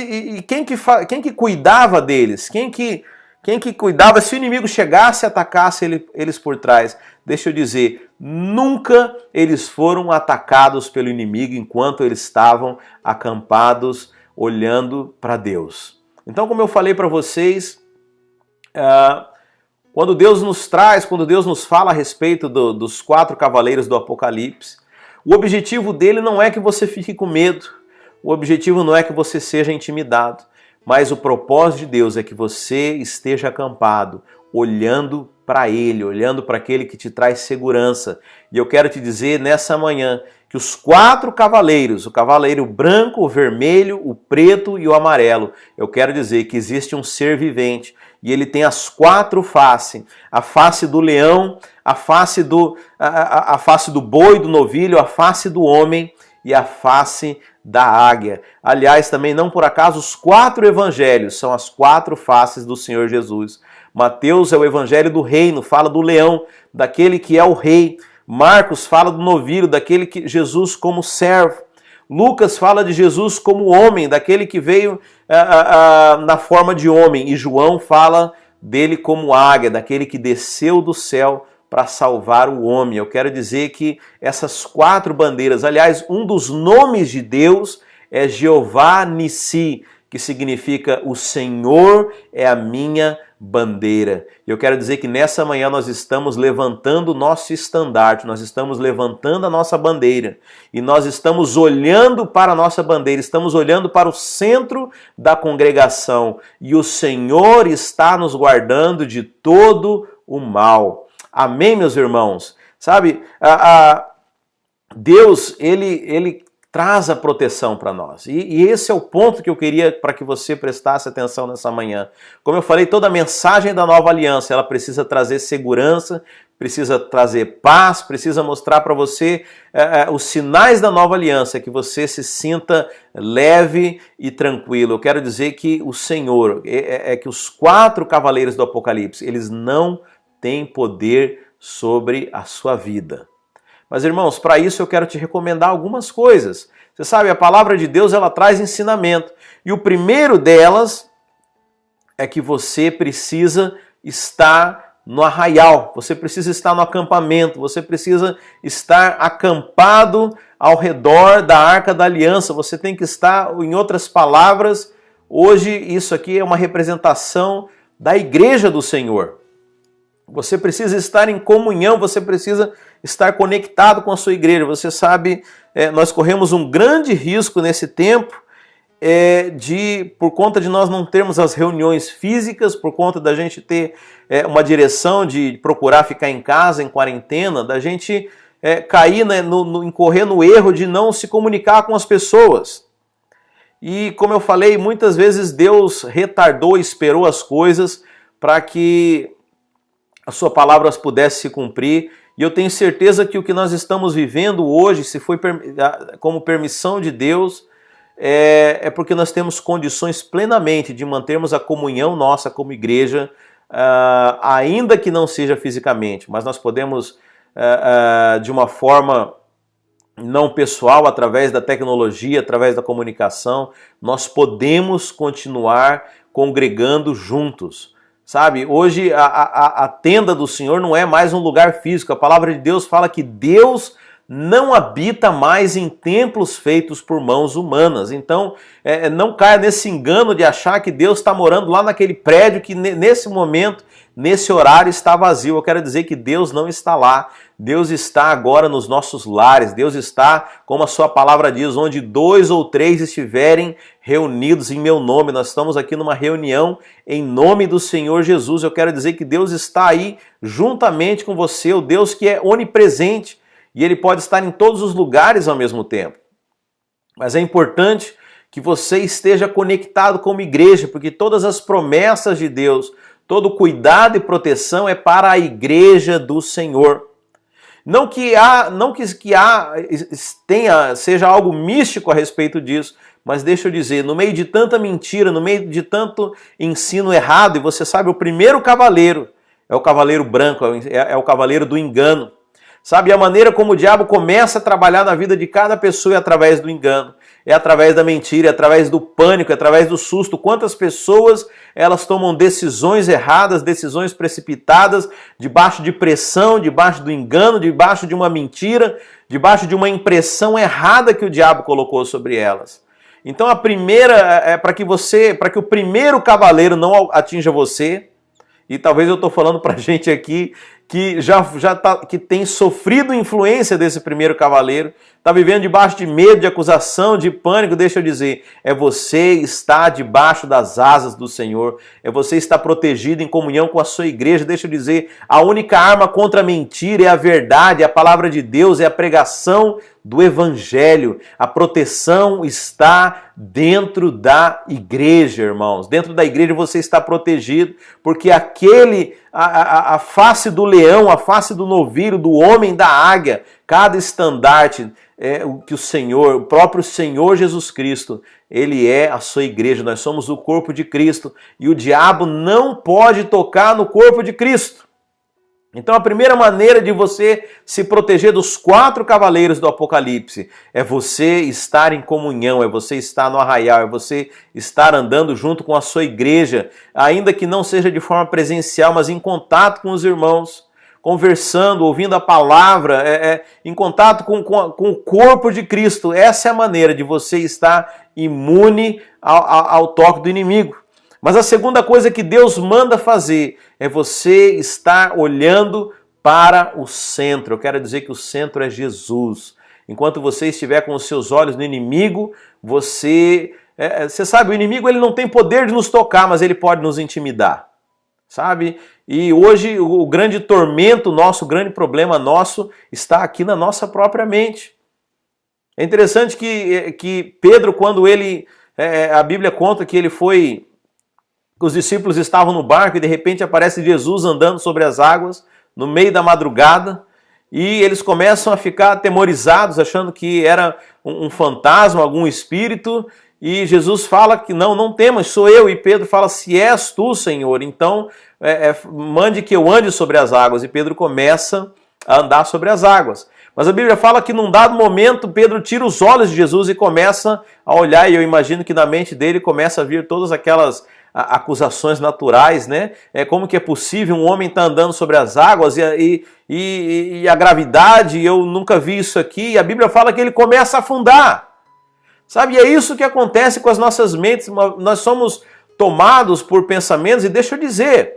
quem que cuidava deles? Quem que cuidava se o inimigo chegasse e atacasse eles por trás? Deixa eu dizer, nunca eles foram atacados pelo inimigo enquanto eles estavam acampados olhando para Deus. Então, como eu falei para vocês, quando Deus nos traz, quando Deus nos fala a respeito dos 4 cavaleiros do Apocalipse, o objetivo dele não é que você fique com medo, o objetivo não é que você seja intimidado, mas o propósito de Deus é que você esteja acampado, olhando para Ele, olhando para aquele que te traz segurança. E eu quero te dizer nessa manhã que os 4 cavaleiros, o cavaleiro branco, o vermelho, o preto e o amarelo, eu quero dizer que existe um ser vivente e ele tem as 4 faces, a face do leão, a face do boi, do novilho, a face do homem e a face da águia. Aliás, também não por acaso, os 4 evangelhos são as 4 faces do Senhor Jesus. Mateus é o evangelho do reino, fala do leão, daquele que é o rei. Marcos fala do novilho, daquele que Jesus como servo. Lucas fala de Jesus como homem, daquele que veio na forma de homem. E João fala dele como águia, daquele que desceu do céu para salvar o homem. Eu quero dizer que essas 4 bandeiras, aliás, um dos nomes de Deus é Jeová Nissi, que significa o Senhor é a minha bandeira. Eu quero dizer que nessa manhã nós estamos levantando o nosso estandarte, nós estamos levantando a nossa bandeira e nós estamos olhando para a nossa bandeira, estamos olhando para o centro da congregação e o Senhor está nos guardando de todo o mal. Amém, meus irmãos? Sabe, Deus, ele traz a proteção para nós. E esse é o ponto que eu queria para que você prestasse atenção nessa manhã. Como eu falei, toda a mensagem da nova aliança, ela precisa trazer segurança, precisa trazer paz, precisa mostrar para você os sinais da nova aliança, que você se sinta leve e tranquilo. Eu quero dizer que o Senhor, que os 4 cavaleiros do Apocalipse, eles não têm poder sobre a sua vida. Mas, irmãos, para isso eu quero te recomendar algumas coisas. Você sabe, a palavra de Deus, ela traz ensinamento. E o primeiro delas é que você precisa estar no arraial, você precisa estar no acampamento, você precisa estar acampado ao redor da Arca da Aliança. Você tem que estar, em outras palavras, hoje isso aqui é uma representação da igreja do Senhor. Você precisa estar em comunhão, você precisa estar conectado com a sua igreja. Você sabe, nós corremos um grande risco nesse tempo por conta de nós não termos as reuniões físicas, por conta da gente ter uma direção de procurar ficar em casa, em quarentena, da gente cair, né, incorrer no erro de não se comunicar com as pessoas. E como eu falei, muitas vezes Deus retardou, esperou as coisas para que a sua palavra pudesse se cumprir, e eu tenho certeza que o que nós estamos vivendo hoje, se foi como permissão de Deus, é porque nós temos condições plenamente de mantermos a comunhão nossa como igreja, ainda que não seja fisicamente, mas nós podemos, de uma forma não pessoal, através da tecnologia, através da comunicação, nós podemos continuar congregando juntos. Sabe, hoje a tenda do Senhor não é mais um lugar físico. A palavra de Deus fala que Deus não habita mais em templos feitos por mãos humanas. Então, não caia nesse engano de achar que Deus está morando lá naquele prédio que nesse momento, nesse horário, está vazio. Eu quero dizer que Deus não está lá. Deus está agora nos nossos lares. Deus está, como a sua palavra diz, onde 2 ou 3 estiverem reunidos em meu nome. Nós estamos aqui numa reunião em nome do Senhor Jesus. Eu quero dizer que Deus está aí juntamente com você, o Deus que é onipresente, e Ele pode estar em todos os lugares ao mesmo tempo. Mas é importante que você esteja conectado como igreja, porque todas as promessas de Deus, todo cuidado e proteção é para a igreja do Senhor. Não que seja algo místico a respeito disso, mas deixa eu dizer, no meio de tanta mentira, no meio de tanto ensino errado, e você sabe, o primeiro cavaleiro é o cavaleiro branco, é o cavaleiro do engano. Sabe, a maneira como o diabo começa a trabalhar na vida de cada pessoa é através do engano, é através da mentira, é através do pânico, é através do susto. Quantas pessoas elas tomam decisões erradas, decisões precipitadas, debaixo de pressão, debaixo do engano, debaixo de uma mentira, debaixo de uma impressão errada que o diabo colocou sobre elas. Então a primeira é para que o primeiro cavaleiro não atinja você, e talvez eu estou falando para gente aqui que que tem sofrido influência desse primeiro cavaleiro, está vivendo debaixo de medo, de acusação, de pânico. Deixa eu dizer, é você estar debaixo das asas do Senhor, é você estar protegido em comunhão com a sua igreja. Deixa eu dizer, a única arma contra a mentira é a verdade, é a palavra de Deus, é a pregação do Evangelho. A proteção está dentro da igreja, irmãos. Dentro da igreja você está protegido, porque a face do leão, a face do novilho, do homem, da águia, cada estandarte é o que o próprio Senhor Jesus Cristo, ele é a sua igreja. Nós somos o corpo de Cristo e o diabo não pode tocar no corpo de Cristo. Então a primeira maneira de você se proteger dos 4 cavaleiros do Apocalipse é você estar em comunhão, é você estar no arraial, é você estar andando junto com a sua igreja, ainda que não seja de forma presencial, mas em contato com os irmãos, conversando, ouvindo a palavra, em contato com o corpo de Cristo. Essa é a maneira de você estar imune ao toque do inimigo. Mas a segunda coisa que Deus manda fazer é você estar olhando para o centro. Eu quero dizer que o centro é Jesus. Enquanto você estiver com os seus olhos no inimigo, você sabe, o inimigo ele não tem poder de nos tocar, mas ele pode nos intimidar, sabe? E hoje o grande tormento nosso, o grande problema nosso está aqui na nossa própria mente. É interessante que Pedro, quando a Bíblia conta que os discípulos estavam no barco e de repente aparece Jesus andando sobre as águas no meio da madrugada e eles começam a ficar atemorizados, achando que era um fantasma, algum espírito, e Jesus fala que não temas, sou eu. E Pedro fala, se és tu, Senhor, então mande que eu ande sobre as águas. E Pedro começa a andar sobre as águas. Mas a Bíblia fala que num dado momento Pedro tira os olhos de Jesus e começa a olhar, e eu imagino que na mente dele começa a vir todas aquelas acusações naturais, né? Como que é possível um homem estar andando sobre as águas e a gravidade, eu nunca vi isso aqui. E a Bíblia fala que ele começa a afundar. Sabe, e é isso que acontece com as nossas mentes. Nós somos tomados por pensamentos, e deixa eu dizer,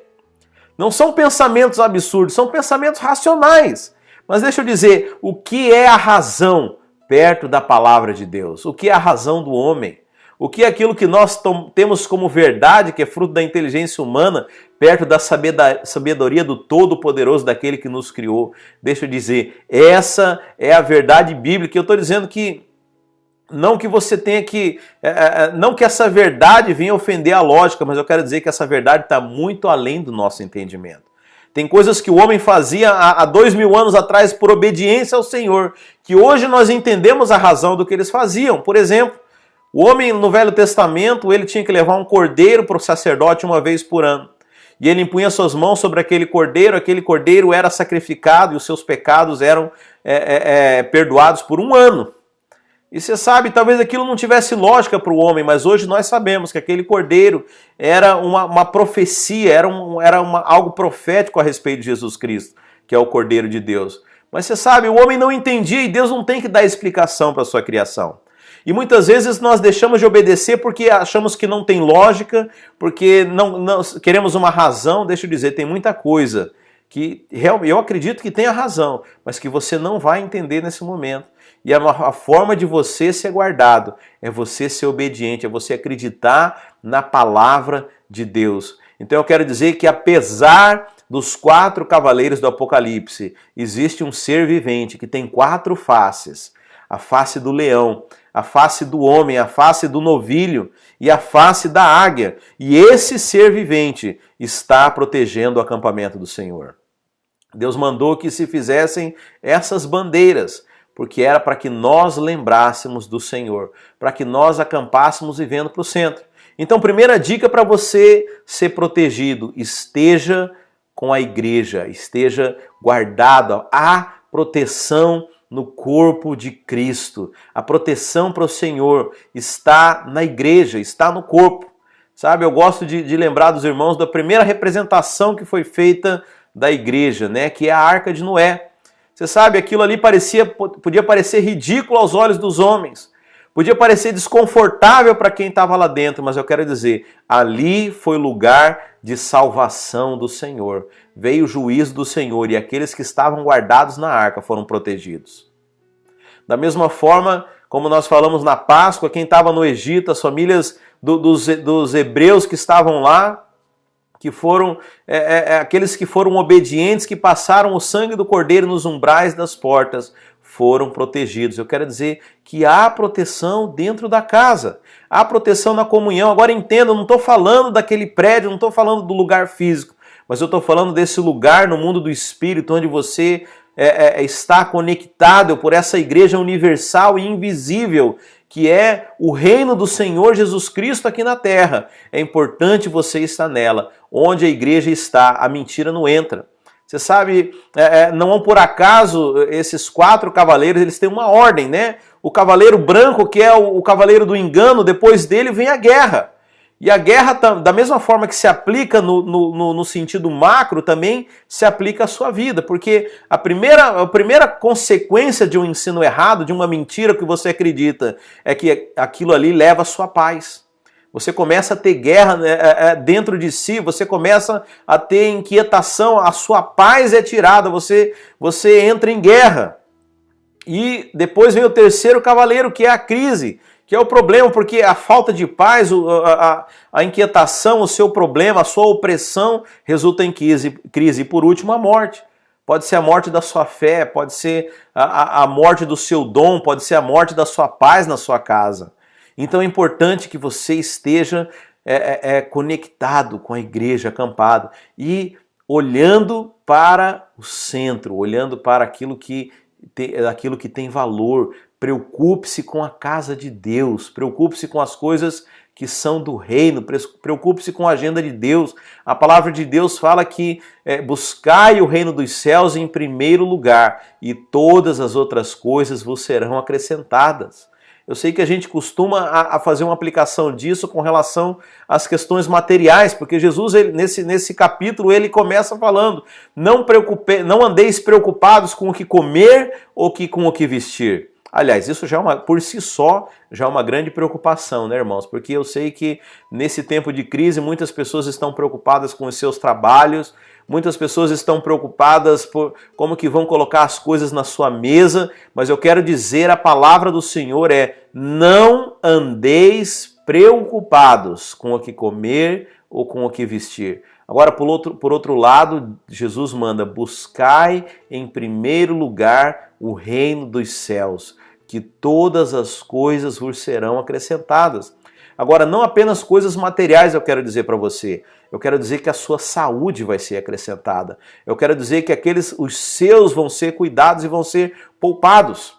não são pensamentos absurdos, são pensamentos racionais. Mas deixa eu dizer, o que é a razão perto da palavra de Deus? O que é a razão do homem? O que é aquilo que nós temos como verdade, que é fruto da inteligência humana, perto da sabedoria do Todo-Poderoso, daquele que nos criou? Deixa eu dizer, essa é a verdade bíblica. Eu estou dizendo que não que você tenha que... não que essa verdade venha ofender a lógica, mas eu quero dizer que essa verdade está muito além do nosso entendimento. Tem coisas que o homem fazia há 2000 anos atrás por obediência ao Senhor, que hoje nós entendemos a razão do que eles faziam. Por exemplo, o homem no Velho Testamento, ele tinha que levar um cordeiro para o sacerdote uma vez por ano. E ele impunha suas mãos sobre aquele cordeiro era sacrificado e os seus pecados eram perdoados por um ano. E você sabe, talvez aquilo não tivesse lógica para o homem, mas hoje nós sabemos que aquele cordeiro era uma profecia, era algo profético a respeito de Jesus Cristo, que é o Cordeiro de Deus. Mas você sabe, o homem não entendia e Deus não tem que dar explicação para a sua criação. E muitas vezes nós deixamos de obedecer porque achamos que não tem lógica, porque não queremos uma razão. Deixa eu dizer, tem muita coisa que eu acredito que tenha razão, mas que você não vai entender nesse momento. E a forma de você ser guardado é você ser obediente, é você acreditar na palavra de Deus. Então eu quero dizer que apesar dos 4 cavaleiros do Apocalipse, existe um ser vivente que tem 4 faces. A face do leão, a face do homem, a face do novilho e a face da águia. E esse ser vivente está protegendo o acampamento do Senhor. Deus mandou que se fizessem essas bandeiras, porque era para que nós lembrássemos do Senhor, para que nós acampássemos vivendo para o centro. Então, primeira dica para você ser protegido: esteja com a igreja, esteja guardado. Há proteção no corpo de Cristo. A proteção para o Senhor está na igreja, está no corpo. Sabe, eu gosto de lembrar dos irmãos da primeira representação que foi feita da igreja, né, que é a Arca de Noé. Você sabe, aquilo ali podia parecer ridículo aos olhos dos homens, podia parecer desconfortável para quem estava lá dentro, mas eu quero dizer, ali foi lugar de salvação do Senhor. Veio o juízo do Senhor e aqueles que estavam guardados na arca foram protegidos. Da mesma forma, como nós falamos na Páscoa, quem estava no Egito, as famílias dos hebreus que estavam lá, que foram aqueles que foram obedientes, que passaram o sangue do cordeiro nos umbrais das portas, foram protegidos. Eu quero dizer que há proteção dentro da casa, há proteção na comunhão. Agora entenda, eu não estou falando daquele prédio, não estou falando do lugar físico, mas eu estou falando desse lugar no mundo do Espírito, onde você está conectado por essa igreja universal e invisível, que é o reino do Senhor Jesus Cristo aqui na terra. É importante você estar nela. Onde a igreja está, a mentira não entra. Você sabe, não por acaso esses 4 cavaleiros, eles têm uma ordem, né? O cavaleiro branco, que é o cavaleiro do engano, depois dele vem a guerra. E a guerra, da mesma forma que se aplica no sentido macro, também se aplica à sua vida. Porque a primeira consequência de um ensino errado, de uma mentira que você acredita, é que aquilo ali leva a sua paz. Você começa a ter guerra dentro de si, você começa a ter inquietação, a sua paz é tirada, você entra em guerra. E depois vem o terceiro cavaleiro, que é a crise, que é o problema, porque a falta de paz, a inquietação, o seu problema, a sua opressão resulta em crise. E por último, a morte. Pode ser a morte da sua fé, pode ser a morte do seu dom, pode ser a morte da sua paz na sua casa. Então é importante que você esteja conectado com a igreja, acampado, e olhando para o centro, olhando para aquilo que tem valor. Preocupe-se com a casa de Deus, preocupe-se com as coisas que são do reino, preocupe-se com a agenda de Deus. A palavra de Deus fala que buscai o reino dos céus em primeiro lugar e todas as outras coisas vos serão acrescentadas. Eu sei que a gente costuma a fazer uma aplicação disso com relação às questões materiais, porque Jesus, nesse capítulo, ele começa falando, não andeis preocupados com o que comer ou com o que vestir. Aliás, isso já por si só já é uma grande preocupação, né, irmãos? Porque eu sei que nesse tempo de crise muitas pessoas estão preocupadas com os seus trabalhos, muitas pessoas estão preocupadas por como que vão colocar as coisas na sua mesa, mas eu quero dizer, a palavra do Senhor não andeis preocupados com o que comer ou com o que vestir. Agora, por outro lado, Jesus manda, buscai em primeiro lugar o reino dos céus, que todas as coisas vos serão acrescentadas. Agora, não apenas coisas materiais eu quero dizer para você, eu quero dizer que a sua saúde vai ser acrescentada. Eu quero dizer que os seus vão ser cuidados e vão ser poupados.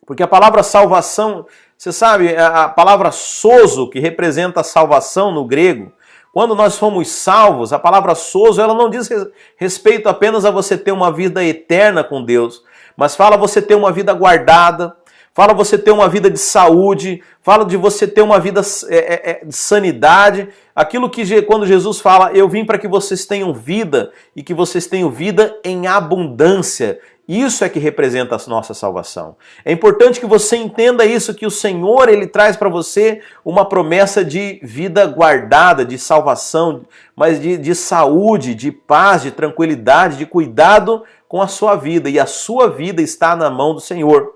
Porque a palavra salvação, você sabe, a palavra sozo, que representa a salvação no grego, quando nós fomos salvos, a palavra sozo, ela não diz respeito apenas a você ter uma vida eterna com Deus, mas fala você ter uma vida guardada, fala você ter uma vida de saúde, fala de você ter uma vida de sanidade, aquilo que quando Jesus fala, eu vim para que vocês tenham vida e que vocês tenham vida em abundância. Isso é que representa a nossa salvação. É importante que você entenda isso, que o Senhor, Ele traz para você uma promessa de vida guardada, de salvação, mas de saúde, de paz, de tranquilidade, de cuidado com a sua vida. E a sua vida está na mão do Senhor.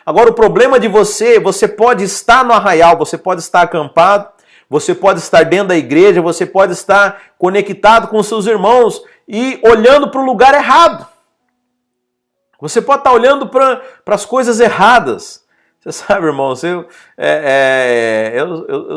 Agora, o problema de você pode estar no arraial, você pode estar acampado, você pode estar dentro da igreja, você pode estar conectado com seus irmãos e olhando para o lugar errado. Você pode estar olhando para as coisas erradas. Você sabe, irmãos, eu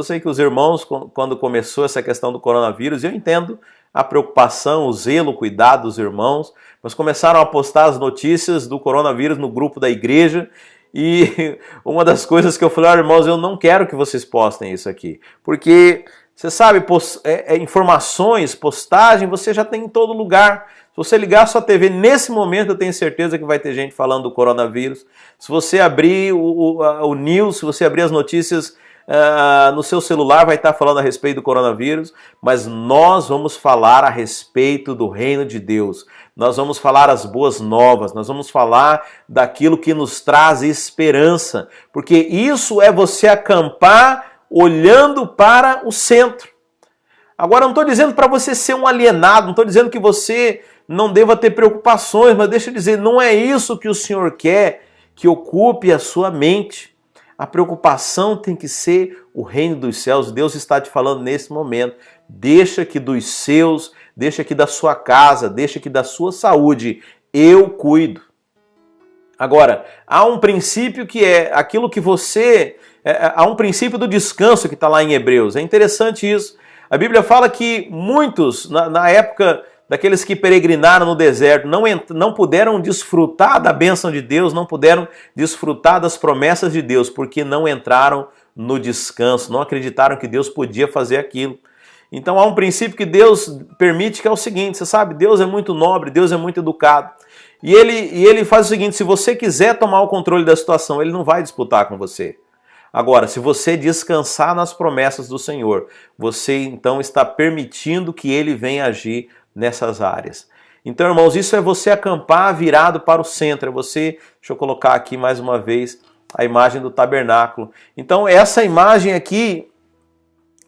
sei que os irmãos, quando começou essa questão do coronavírus, eu entendo a preocupação, o zelo, o cuidado dos irmãos, mas começaram a postar as notícias do coronavírus no grupo da igreja, e uma das coisas que eu falei, irmãos, eu não quero que vocês postem isso aqui, porque, você sabe, informações, postagem, você já tem em todo lugar. Se você ligar a sua TV nesse momento, eu tenho certeza que vai ter gente falando do coronavírus. Se você abrir o news, se você abrir as notícias no seu celular, vai estar falando a respeito do coronavírus. Mas nós vamos falar a respeito do reino de Deus. Nós vamos falar as boas novas. Nós vamos falar daquilo que nos traz esperança. Porque isso é você acampar olhando para o centro. Agora, não estou dizendo para você ser um alienado, não estou dizendo que você não deva ter preocupações, mas deixa eu dizer, não é isso que o Senhor quer que ocupe a sua mente. A preocupação tem que ser o reino dos céus. Deus está te falando nesse momento. Deixa que dos seus, deixa que da sua casa, deixa que da sua saúde eu cuido. Agora, há um princípio que é aquilo que você... há um princípio do descanso que está lá em Hebreus. É interessante isso. A Bíblia fala que muitos, na época daqueles que peregrinaram no deserto, não puderam desfrutar da bênção de Deus, não puderam desfrutar das promessas de Deus, porque não entraram no descanso, não acreditaram que Deus podia fazer aquilo. Então há um princípio que Deus permite, que é o seguinte, você sabe, Deus é muito nobre, Deus é muito educado. E ele faz o seguinte, se você quiser tomar o controle da situação, Ele não vai disputar com você. Agora, se você descansar nas promessas do Senhor, você então está permitindo que Ele venha agir nessas áreas. Então, irmãos, isso é você acampar virado para o centro, é você, deixa eu colocar aqui mais uma vez a imagem do tabernáculo. Então, essa imagem aqui,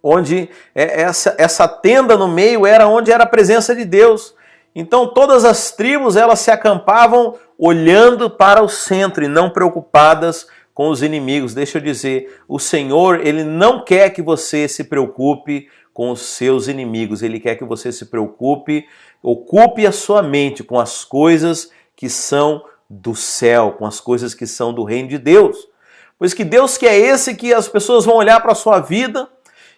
onde essa tenda no meio era onde era a presença de Deus. Então, todas as tribos, elas se acampavam olhando para o centro e não preocupadas com os inimigos. Deixa eu dizer, o Senhor, Ele não quer que você se preocupe com os seus inimigos. Ele quer que você se preocupe, ocupe a sua mente com as coisas que são do céu, com as coisas que são do reino de Deus. Pois que Deus que é esse que as pessoas vão olhar para a sua vida,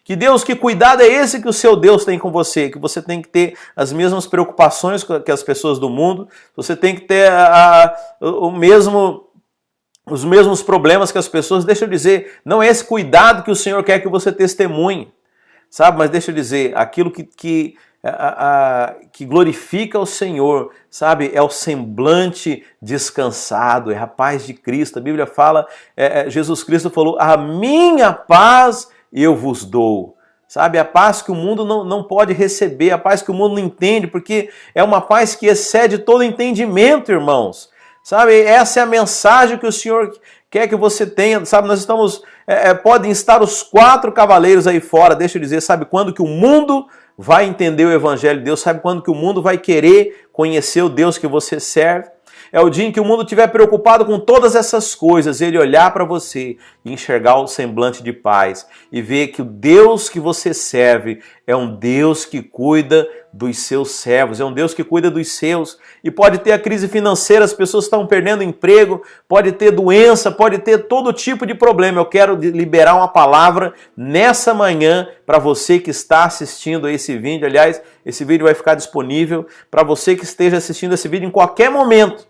que cuidado é esse que o seu Deus tem com você, que você tem que ter as mesmas preocupações que as pessoas do mundo, você tem que ter os mesmos problemas que as pessoas. Deixa eu dizer, não é esse cuidado que o Senhor quer que você testemunhe, sabe? Mas deixa eu dizer, aquilo que glorifica o Senhor, sabe? É o semblante descansado, é a paz de Cristo. A Bíblia fala, Jesus Cristo falou, a minha paz eu vos dou. Sabe, a paz que o mundo não pode receber, a paz que o mundo não entende, porque é uma paz que excede todo entendimento, irmãos. Sabe, essa é a mensagem que o Senhor quer que você tenha, sabe, nós estamos, podem estar os 4 cavaleiros aí fora, deixa eu dizer, sabe quando que o mundo vai entender o Evangelho de Deus, sabe quando que o mundo vai querer conhecer o Deus que você serve? É o dia em que o mundo estiver preocupado com todas essas coisas, ele olhar para você e enxergar o semblante de paz e ver que o Deus que você serve é um Deus que cuida dos seus servos, é um Deus que cuida dos seus. E pode ter a crise financeira, as pessoas estão perdendo emprego, pode ter doença, pode ter todo tipo de problema. Eu quero liberar uma palavra nessa manhã para você que está assistindo a esse vídeo. Aliás, esse vídeo vai ficar disponível para você que esteja assistindo esse vídeo em qualquer momento.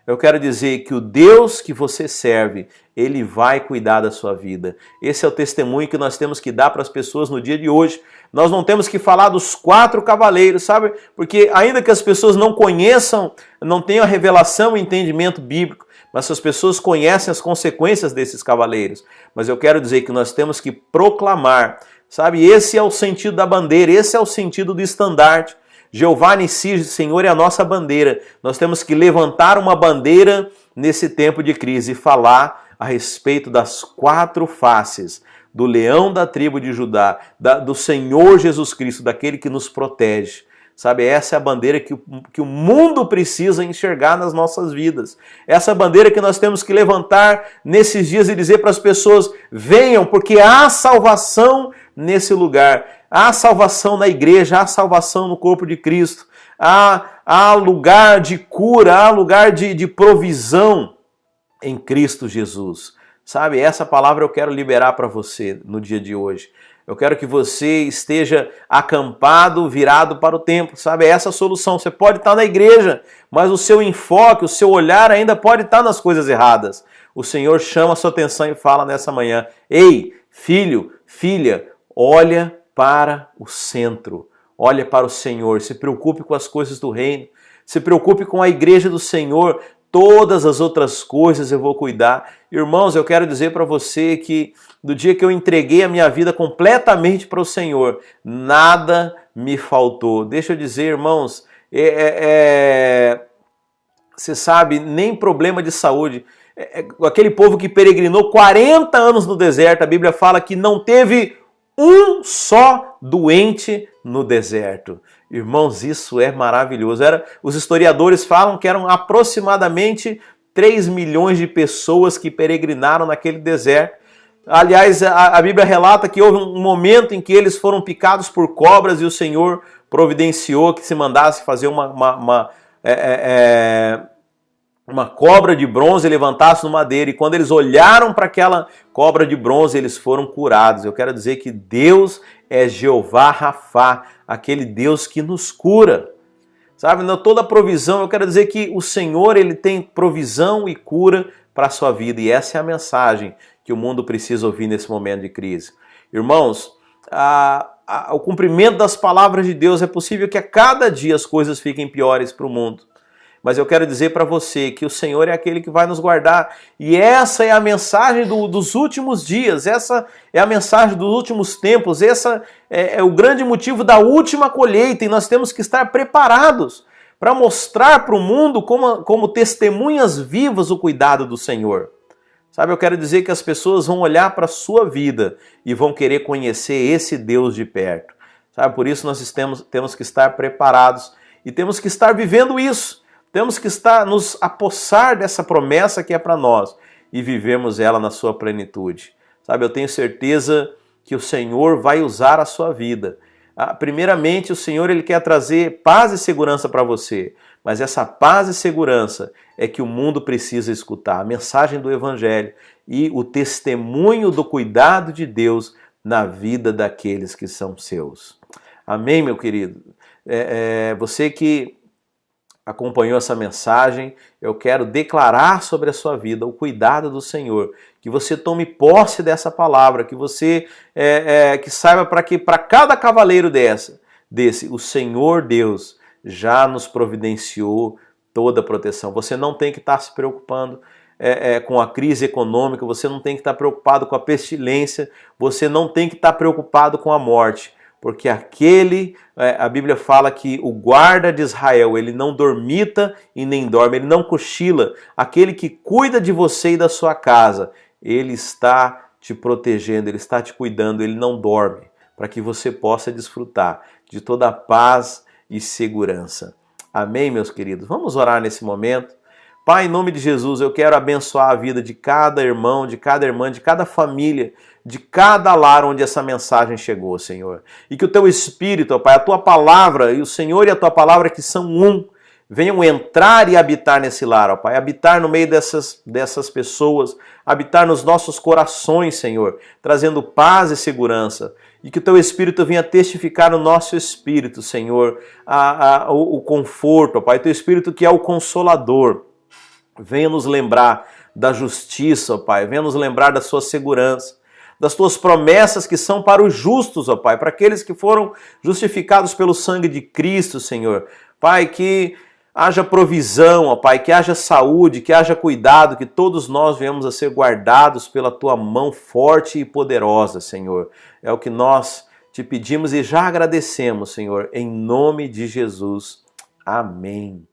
Eu quero dizer que o Deus que você serve, Ele vai cuidar da sua vida. Esse é o testemunho que nós temos que dar para as pessoas no dia de hoje. Nós não temos que falar dos 4 cavaleiros, sabe? Porque ainda que as pessoas não conheçam, não tenham a revelação e o entendimento bíblico, mas as pessoas conhecem as consequências desses cavaleiros. Mas eu quero dizer que nós temos que proclamar, sabe? Esse é o sentido da bandeira, esse é o sentido do estandarte. Jeová Nissi, Senhor, é a nossa bandeira. Nós temos que levantar uma bandeira nesse tempo de crise e falar a respeito das 4 faces do leão da tribo de Judá, do Senhor Jesus Cristo, daquele que nos protege. Sabe, essa é a bandeira que o mundo precisa enxergar nas nossas vidas. Essa bandeira que nós temos que levantar nesses dias e dizer para as pessoas, venham, porque há salvação nesse lugar. Há salvação na igreja, há salvação no corpo de Cristo. Há lugar de cura, há lugar de provisão em Cristo Jesus. Sabe, essa palavra eu quero liberar para você no dia de hoje. Eu quero que você esteja acampado, virado para o templo, sabe? É essa a solução. Você pode estar na igreja, mas o seu enfoque, o seu olhar ainda pode estar nas coisas erradas. O Senhor chama a sua atenção e fala nessa manhã: ei, filho, filha, olha para o centro. Olha para o Senhor. Se preocupe com as coisas do reino. Se preocupe com a igreja do Senhor. Todas as outras coisas eu vou cuidar. Irmãos, eu quero dizer para você que do dia que eu entreguei a minha vida completamente para o Senhor, nada me faltou. Deixa eu dizer, irmãos, você sabe, nem problema de saúde. Aquele povo que peregrinou 40 anos no deserto, a Bíblia fala que não teve um só doente no deserto. Irmãos, isso é maravilhoso. Os historiadores falam que eram aproximadamente 3 milhões de pessoas que peregrinaram naquele deserto. Aliás, a Bíblia relata que houve um momento em que eles foram picados por cobras e o Senhor providenciou que se mandasse fazer uma cobra de bronze e levantasse no madeiro. E quando eles olharam para aquela cobra de bronze, eles foram curados. Eu quero dizer que Deus é Jeová Rafá, aquele Deus que nos cura. Sabe, toda provisão, eu quero dizer que o Senhor, ele tem provisão e cura para a sua vida. E essa é a mensagem que o mundo precisa ouvir nesse momento de crise. Irmãos, o cumprimento das palavras de Deus é possível que a cada dia as coisas fiquem piores para o mundo. Mas eu quero dizer para você que o Senhor é aquele que vai nos guardar. E essa é a mensagem dos últimos dias, essa é a mensagem dos últimos tempos, essa é o grande motivo da última colheita. E nós temos que estar preparados para mostrar para o mundo como testemunhas vivas o cuidado do Senhor. Sabe, eu quero dizer que as pessoas vão olhar para a sua vida e vão querer conhecer esse Deus de perto. Sabe, por isso nós temos que estar preparados e temos que estar vivendo isso. Temos que nos apossar dessa promessa que é para nós e vivemos ela na sua plenitude. Sabe, eu tenho certeza que o Senhor vai usar a sua vida. Primeiramente, o Senhor ele quer trazer paz e segurança para você, mas essa paz e segurança é que o mundo precisa escutar, a mensagem do Evangelho e o testemunho do cuidado de Deus na vida daqueles que são seus. Amém, meu querido? Você que acompanhou essa mensagem, eu quero declarar sobre a sua vida o cuidado do Senhor, que você tome posse dessa palavra, que você que saiba para cada cavaleiro desse, o Senhor Deus já nos providenciou toda a proteção. Você não tem que estar se preocupando com a crise econômica, você não tem que estar preocupado com a pestilência, você não tem que estar preocupado com a morte, porque a Bíblia fala que o guarda de Israel, ele não dormita e nem dorme, ele não cochila. Aquele que cuida de você e da sua casa, ele está te protegendo, ele está te cuidando, ele não dorme, para que você possa desfrutar de toda a paz e segurança. Amém, meus queridos? Vamos orar nesse momento. Pai, em nome de Jesus, eu quero abençoar a vida de cada irmão, de cada irmã, de cada família, de cada lar onde essa mensagem chegou, Senhor. E que o Teu Espírito, ó Pai, a Tua Palavra, e o Senhor e a Tua Palavra que são um, venham entrar e habitar nesse lar, ó Pai, habitar no meio dessas pessoas, habitar nos nossos corações, Senhor, trazendo paz e segurança. E que o Teu Espírito venha testificar no nosso espírito, Senhor, o conforto, ó Pai, o Teu Espírito que é o Consolador. Venha nos lembrar da justiça, ó Pai, venha nos lembrar da sua segurança, das tuas promessas que são para os justos, ó Pai, para aqueles que foram justificados pelo sangue de Cristo, Senhor. Pai, que haja provisão, ó Pai, que haja saúde, que haja cuidado, que todos nós venhamos a ser guardados pela tua mão forte e poderosa, Senhor. É o que nós te pedimos e já agradecemos, Senhor, em nome de Jesus. Amém.